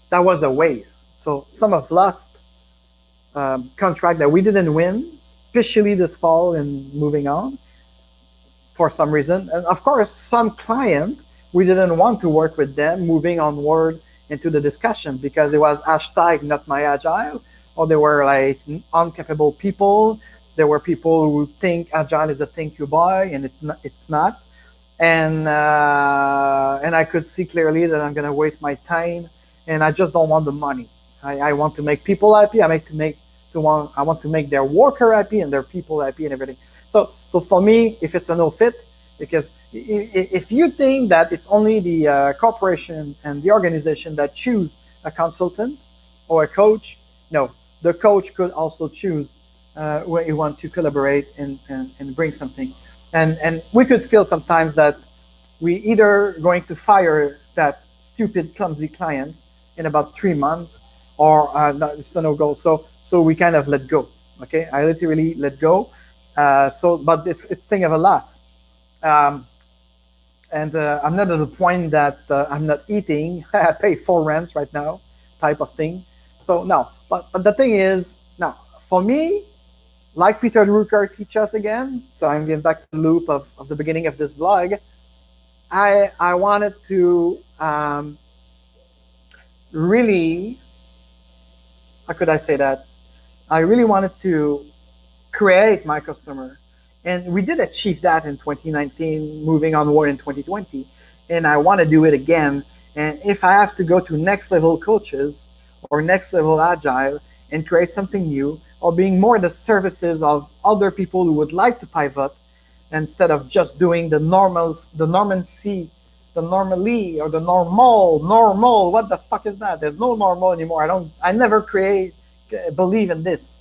that was a waste. So some of lost contract that we didn't win, especially this fall and moving on for some reason. And of course, some client, we didn't want to work with them moving onward into the discussion because it was hashtag not my agile, or they were like uncapable people. There were people who think agile is a thing you buy, and it's not. And I could see clearly that I'm gonna waste my time, and I just don't want the money. I want to make people happy. I want to make their worker happy and their people happy and everything. So for me, if it's a no fit, because if you think that it's only the corporation and the organization that choose a consultant or a coach, no, the coach could also choose where you want to collaborate and bring something. And we could feel sometimes that we either going to fire that stupid clumsy client in about 3 months, or no, it's a no go. So we kind of let go. Okay, I literally let go. But it's thing of a loss. Um, and I'm not at the point that I'm not eating. I pay 4 rents right now, type of thing. So no, but the thing is, now for me, like Peter Drucker teach us again. So I'm getting back to the loop of the beginning of this vlog. I wanted to really, how could I say that? I really wanted to create my customer. And we did achieve that in 2019, moving onward in 2020. And I want to do it again. And if I have to go to next level coaches or next level agile and create something new, or being more the services of other people who would like to pivot instead of just doing the normals, the normancy, the normally, or the normal. What the fuck is that? There's no normal anymore. I never believe in this.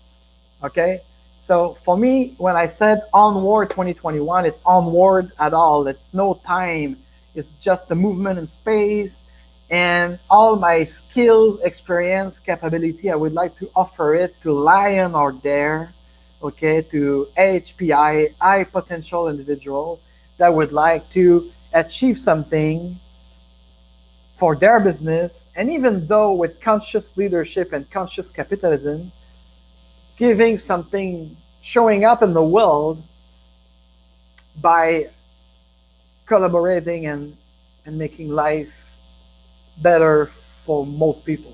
Okay. So for me, when I said onward 2021, it's onward at all. It's no time. It's just the movement in space, and all my skills, experience, capability. I would like to offer it to Lion or Dare, okay, to HPI, high potential individual that would like to achieve something for their business. And even though with conscious leadership and conscious capitalism, giving something, showing up in the world by collaborating and making life better for most people.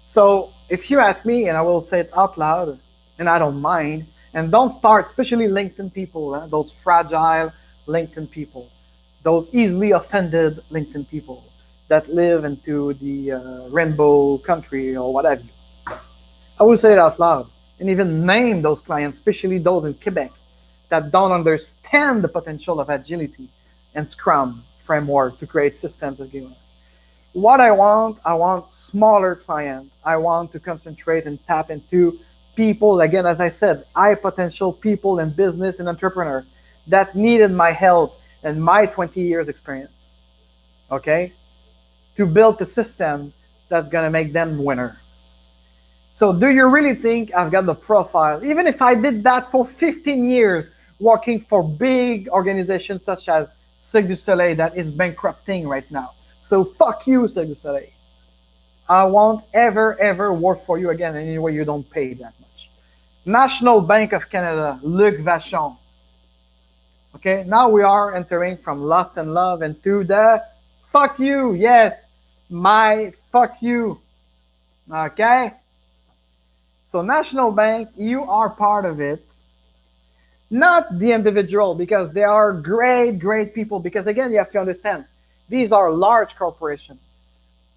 So if you ask me, and I will say it out loud, and I don't mind, And don't start, especially LinkedIn people, those fragile LinkedIn people, those easily offended LinkedIn people that live into the rainbow country or whatever. I will say it out loud and even name those clients, especially those in Quebec that don't understand the potential of agility and Scrum framework to create systems of game. What I want smaller clients. I want to concentrate and tap into people, again, as I said, high potential people in business and entrepreneur that needed my help and my 20 years experience, okay, to build a system that's going to make them winner. So do you really think I've got the profile? Even if I did that for 15 years, working for big organizations such as Cirque du Soleil that is bankrupting right now. So fuck you, Cirque du Soleil. I won't ever work for you again anyway you don't pay that much. National Bank of Canada, Luc Vachon. Okay, now we are entering from lust and love into the fuck you. Yes, my fuck you. Okay? So National Bank, you are part of it. Not the individual, because they are great people. Because again, you have to understand, these are large corporations.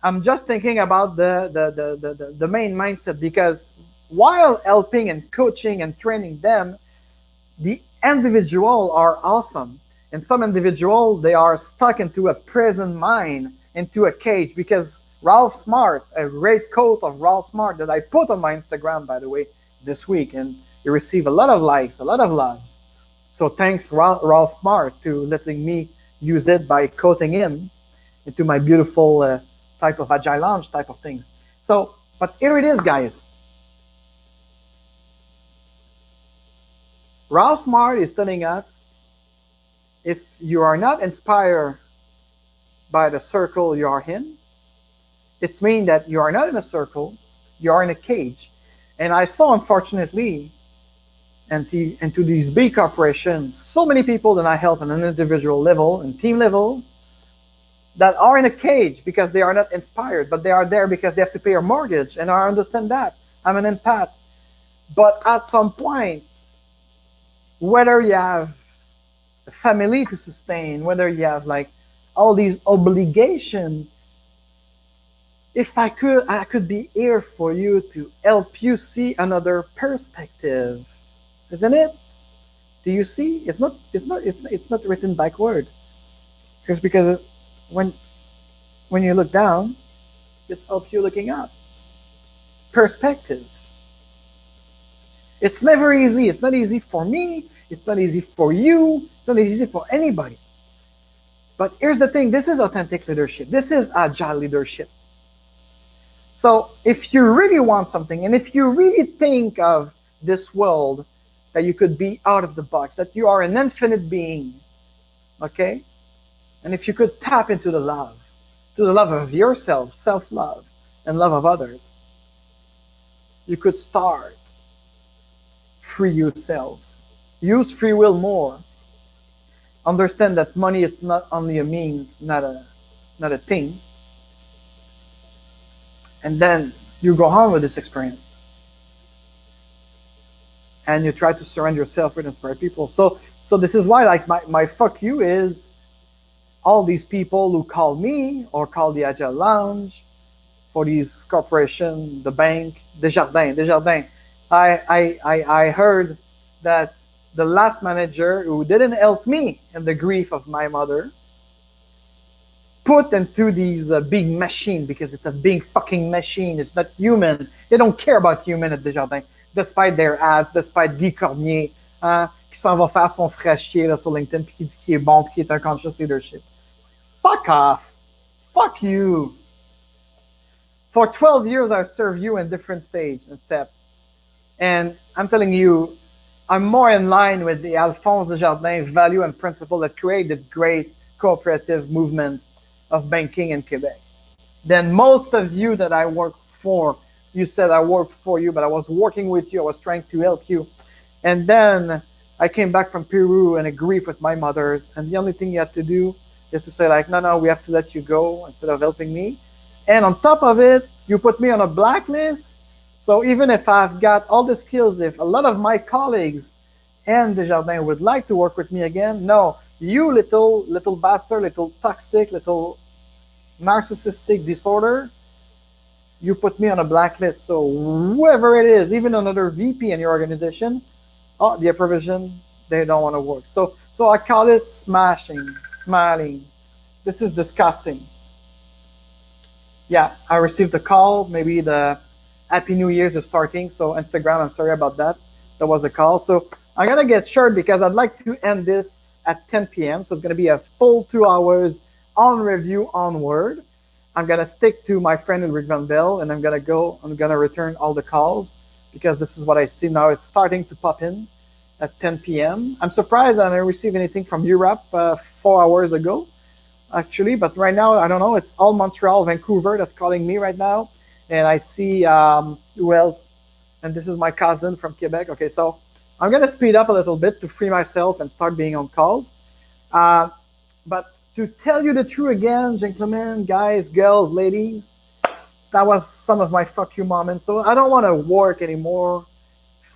I'm just thinking about the main mindset, because while helping and coaching and training them, the individual are awesome. And some individual, they are stuck into a prison mind, into a cage, because Ralph Smart, a great quote of Ralph Smart that I put on my Instagram, by the way, this week, and you receive a lot of likes, a lot of loves. So thanks, Ralph Smart, to letting me use it by quoting him into my beautiful type of Agile Lounge type of things. So, but here it is, guys. Ralph Smart is telling us, if you are not inspired by the circle you are in, it means that you are not in a circle, you are in a cage. And I saw, unfortunately, into these big corporations, so many people that I help on an individual level and team level that are in a cage because they are not inspired, but they are there because they have to pay a mortgage. And I understand that. I'm an empath. But at some point, whether you have a family to sustain, whether you have like all these obligations, if I could be here for you to help you see another perspective, isn't it? Do you see? It's not written backward. Because when you look down, it's help you looking up. Perspective. It's never easy. It's not easy for me. It's not easy for you. It's not easy for anybody. But here's the thing. This is authentic leadership. This is agile leadership. So if you really want something, and if you really think of this world that you could be out of the box, that you are an infinite being, okay? And if you could tap into the love of yourself, self-love, and love of others, you could start free yourself. Use free will more. Understand that money is not only a means, not a thing. And then you go on with this experience. And you try to surround yourself with inspired people. So this is why, like, my fuck you is all these people who call me or call the Agile Lounge for these corporations, the bank, Desjardins. I heard that the last manager who didn't help me in the grief of my mother put into these big machine, because it's a big fucking machine. It's not human. They don't care about human at Desjardins, despite their ads, despite Guy Cormier, qui s'en va faire son frère chier là, sur LinkedIn, puis qui dit qu'il est bon, puis qui est un conscious leadership. Fuck off. Fuck you. For 12 years, I've served you in different stages and steps. And I'm telling you, I'm more in line with the Alphonse Desjardins value and principle that created great cooperative movement of banking in Quebec than most of you that I work for. You said I worked for you, but I was working with you. I was trying to help you. And then I came back from Peru in a grief with my mothers. And the only thing you had to do is to say like, no, we have to let you go instead of helping me. And on top of it, you put me on a blacklist. So even if I've got all the skills, if a lot of my colleagues and Desjardins would like to work with me again, no, you little bastard, little toxic, little narcissistic disorder, you put me on a blacklist. So whoever it is, even another VP in your organization, oh, the provision, they don't want to work. So I call it smashing, smiling. This is disgusting. Yeah, I received a call. Maybe the Happy New Year's is starting. So Instagram, I'm sorry about that. That was a call. So I'm gonna get short because I'd like to end this at 10 p.m. So it's gonna be a full 2 hours on review onward. I'm gonna stick to my friend Ulrich Van Bell, and I'm gonna return all the calls because this is what I see now. It's starting to pop in at 10 p.m. I'm surprised I didn't receive anything from Europe 4 hours ago, actually, but right now I don't know. It's all Montreal, Vancouver that's calling me right now, and I see who else? And this is my cousin from Quebec. Okay, so I'm gonna speed up a little bit to free myself and start being on calls. But to tell you the truth again, gentlemen, guys, girls, ladies, that was some of my fuck you moments. So I don't want to work anymore.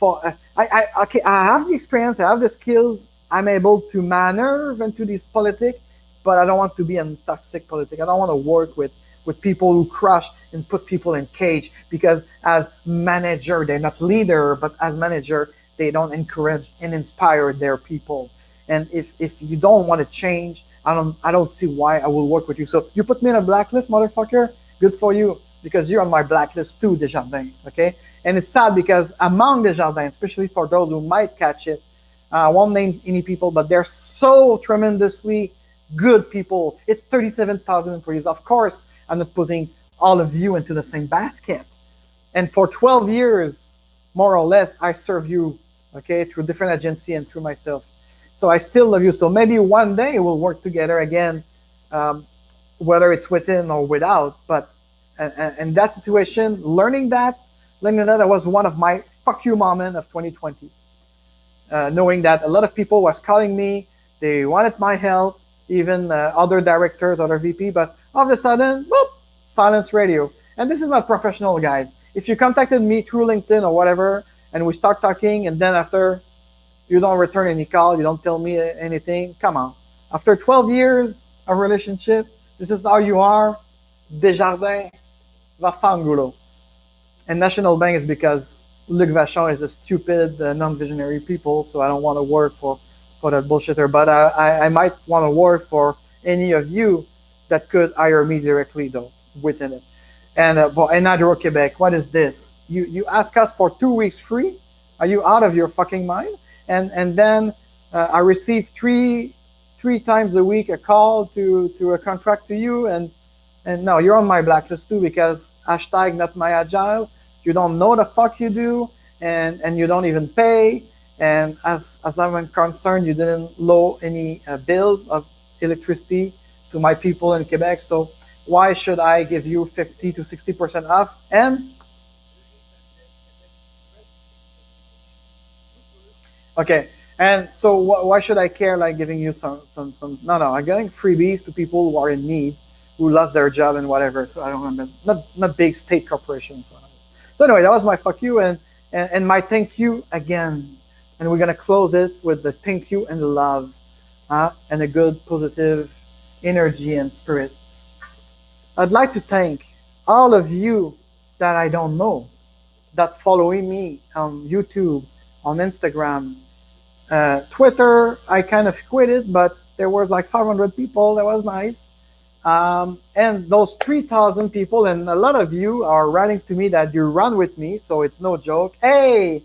Okay, I have the experience, I have the skills, I'm able to maneuver into this politics, but I don't want to be in toxic politics. I don't want to work with people who crush and put people in cage because as manager, they're not leader, but as manager, they don't encourage and inspire their people. And if you don't want to change, I don't see why I will work with you. So you put me on a blacklist, motherfucker. Good for you, because you're on my blacklist too, Desjardins. Okay, and it's sad because among Desjardins, especially for those who might catch it, I won't name any people, but they're so tremendously good people. It's 37,000 employees. Of course, I'm not putting all of you into the same basket. And for 12 years, more or less, I serve you, okay, through different agency and through myself. So I still love you. So maybe one day we'll work together again, whether it's within or without. But in that situation, learning that was one of my fuck you moments of 2020. Knowing that a lot of people was calling me, they wanted my help, even other directors, other VP, but all of a sudden, whoop, silence radio. And this is not professional, guys. If you contacted me through LinkedIn or whatever, and we start talking, and then after you don't return any call, you don't tell me anything, come on. After 12 years of relationship, this is how you are, Desjardins, va fangulo. And National Bank is because Luc Vachon is a stupid, non-visionary people, so I don't want to work for that bullshitter. But I might want to work for any of you that could hire me directly, though, within it. And Hydro Quebec, what is this? You ask us for 2 weeks free? Are you out of your fucking mind? And then I receive three times a week a call to a contract to you, and no, you're on my blacklist too because hashtag not my agile. You don't know the fuck you do, and you don't even pay. And as I'm concerned, you didn't lower any bills of electricity to my people in Quebec. So why should I give you 50 to 60% off? And okay, and so why should I care like giving you some? No, I'm getting freebies to people who are in need, who lost their job and whatever. So I don't remember, not big state corporations. So anyway, that was my fuck you and my thank you again. And we're gonna close it with the thank you and the love, and a good positive energy and spirit. I'd like to thank all of you that I don't know, that following me on YouTube, on Instagram, Twitter. I kind of quit it, but there was like 500 people. That was nice. And those 3,000 people, and a lot of you are writing to me that you run with me, so it's no joke. Hey,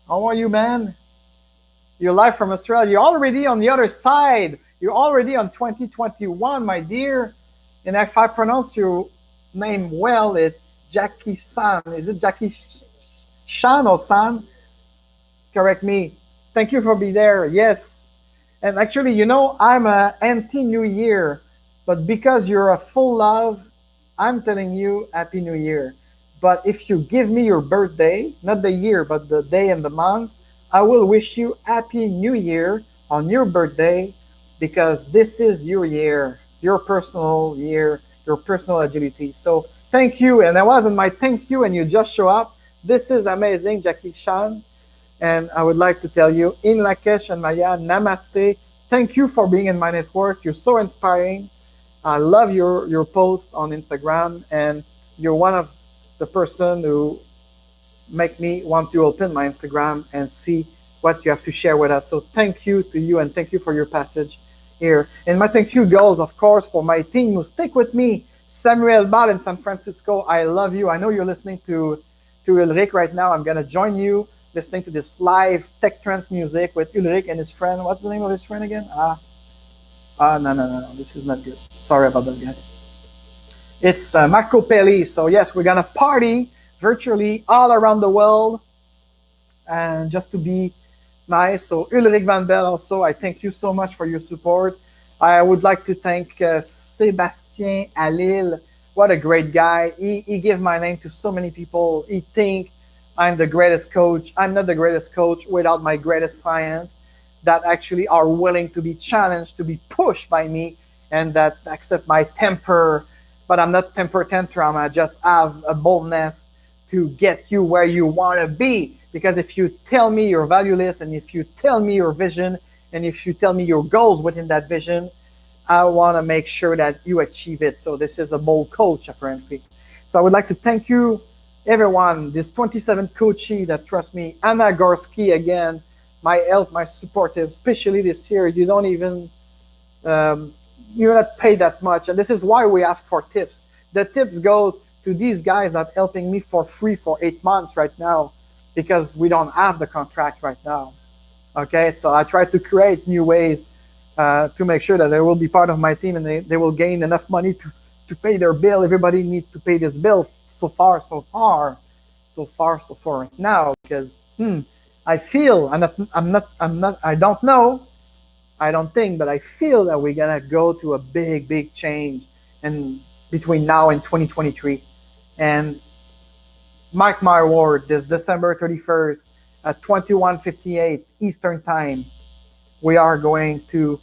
how are you, man? You're live from Australia. You're already on the other side. You're already on 2021, my dear. And if I pronounce your name well, it's Jackie San. Is it Jackie Shan or San? Correct me. Thank you for being there. Yes. And actually, I'm a anti-New Year. But because you're a full love, I'm telling you Happy New Year. But if you give me your birthday, not the year, but the day and the month, I will wish you Happy New Year on your birthday because this is your year, your personal year, your personal agility. So thank you. And that wasn't my thank you and you just show up. This is amazing, Jackie Chan. And I would like to tell you, in Lakesh and Maya, namaste. Thank you for being in my network. You're so inspiring. I love your post on Instagram, and you're one of the person who make me want to open my Instagram and see what you have to share with us. So thank you to you, and thank you for your passage here. And my thank you goes, of course, for my team who stick with me. Samuel Bal in San Francisco, I love you. I know you're listening to Ulrich right now. I'm gonna join you listening to this live tech trance music with Ulrich and his friend. What's the name of his friend again? No. This is not good. Sorry about that, guy. It's Marco Pelli. So yes, we're gonna party virtually all around the world, and just to be nice. So Ulrich Van Bell also, I thank you so much for your support. I would like to thank Sébastien Alil. What a great guy. He gave my name to so many people. He think I'm the greatest coach. I'm not the greatest coach without my greatest client that actually are willing to be challenged, to be pushed by me, and that accept my temper. But I'm not temper tantrum. I just have a boldness to get you where you want to be. Because if you tell me your value list, and if you tell me your vision, and if you tell me your goals within that vision, I want to make sure that you achieve it. So this is a bold coach, apparently. So I would like to thank you, everyone, this 27 coachee that trust me. Anna Gorski, again, my help, my supportive, especially this year. You don't even, um, you're not paid that much. And this is why we ask for tips. The tips goes to these guys that helping me for free for 8 months right now, because we don't have the contract right now. Okay, so I try to create new ways to make sure that they will be part of my team, and they will gain enough money to pay their bill. Everybody needs to pay this bill. So far now, because I feel I don't know, I don't think, but I feel that we're gonna go to a big change in between now and 2023. And mark my word, this December 31st at 21:58 Eastern Time, we are going to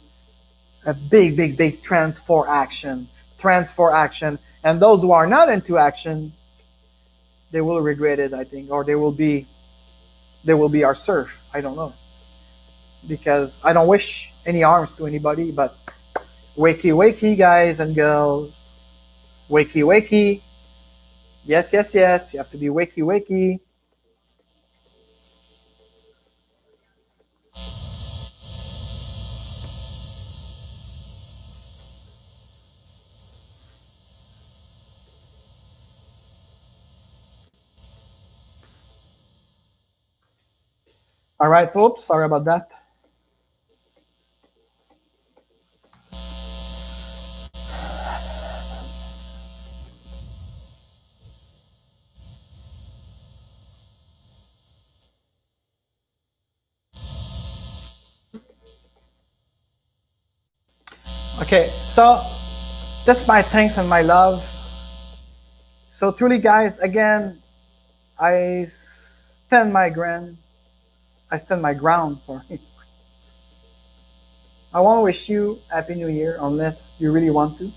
a big transfer action. Transfer action. And those who are not into action, they will regret it, I think, or they will be our serf. I don't know. Because I don't wish any harms to anybody, but wakey, guys and girls. Wakey. Yes. You have to be wakey. All right, oops, sorry about that. Okay, so just my thanks and my love. So truly, guys, again, I stand my ground. I stand my ground. Sorry. I want to wish you Happy New Year, unless you really want to.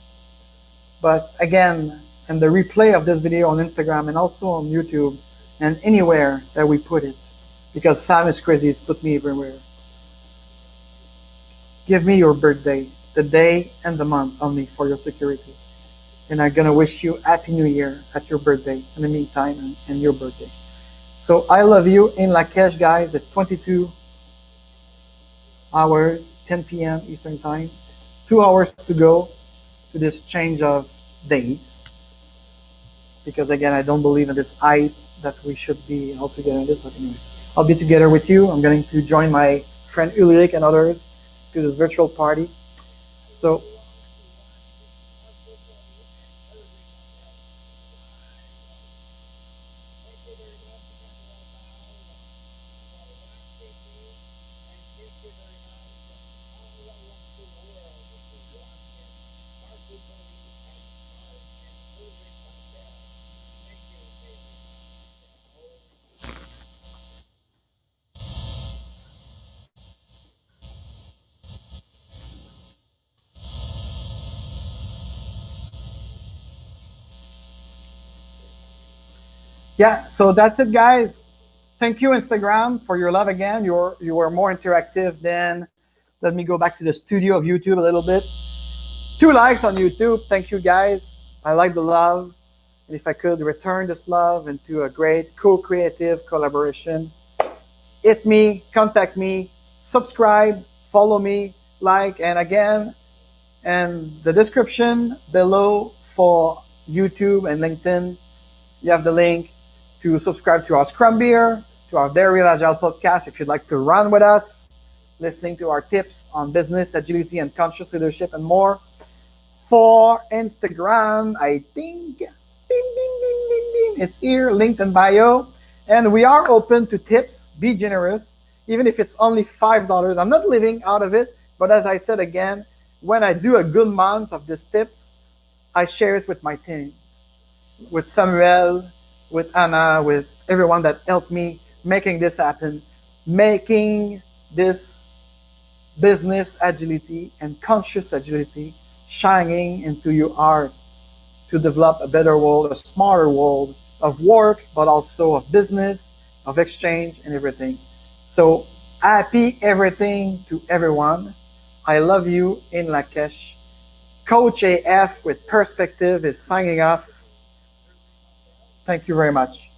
But again, in the replay of this video on Instagram and also on YouTube and anywhere that we put it, because Sam is crazy, he's put me everywhere. Give me your birthday, the day and the month only for your security. And I'm gonna wish you Happy New Year at your birthday in the meantime, and your birthday. So I love you in Lakesh, guys. It's 22 hours, 10 p.m. Eastern Time. 2 hours to go to this change of days. Because again, I don't believe in this hype that we should be all together in this. But anyways, I'll be together with you. I'm going to join my friend Ulrich and others to this virtual party. So Yeah, so that's it, guys. Thank you, Instagram, for your love again. You were more interactive than. Let me go back to the studio of YouTube a little bit. 2 likes on YouTube. Thank you, guys. I like the love. And if I could return this love into a great co-creative collaboration, hit me, contact me, subscribe, follow me, like, and again, and the description below for YouTube and LinkedIn, you have the link to subscribe to our Scrum Beer, to our Very Real Agile podcast if you'd like to run with us, listening to our tips on business, agility, and conscious leadership, and more. For Instagram, I think, bing, bing, bing, bing, bing, it's here, linked in bio. And we are open to tips. Be generous, even if it's only $5. I'm not living out of it, but as I said again, when I do a good month of these tips, I share it with my teams, with Samuel, with Anna, with everyone that helped me making this happen, making this business agility and conscious agility shining into your art to develop a better world, a smarter world of work, but also of business, of exchange, and everything. So happy everything to everyone. I love you in Lakesh. Coach AF with Perspective is signing off. Thank you very much.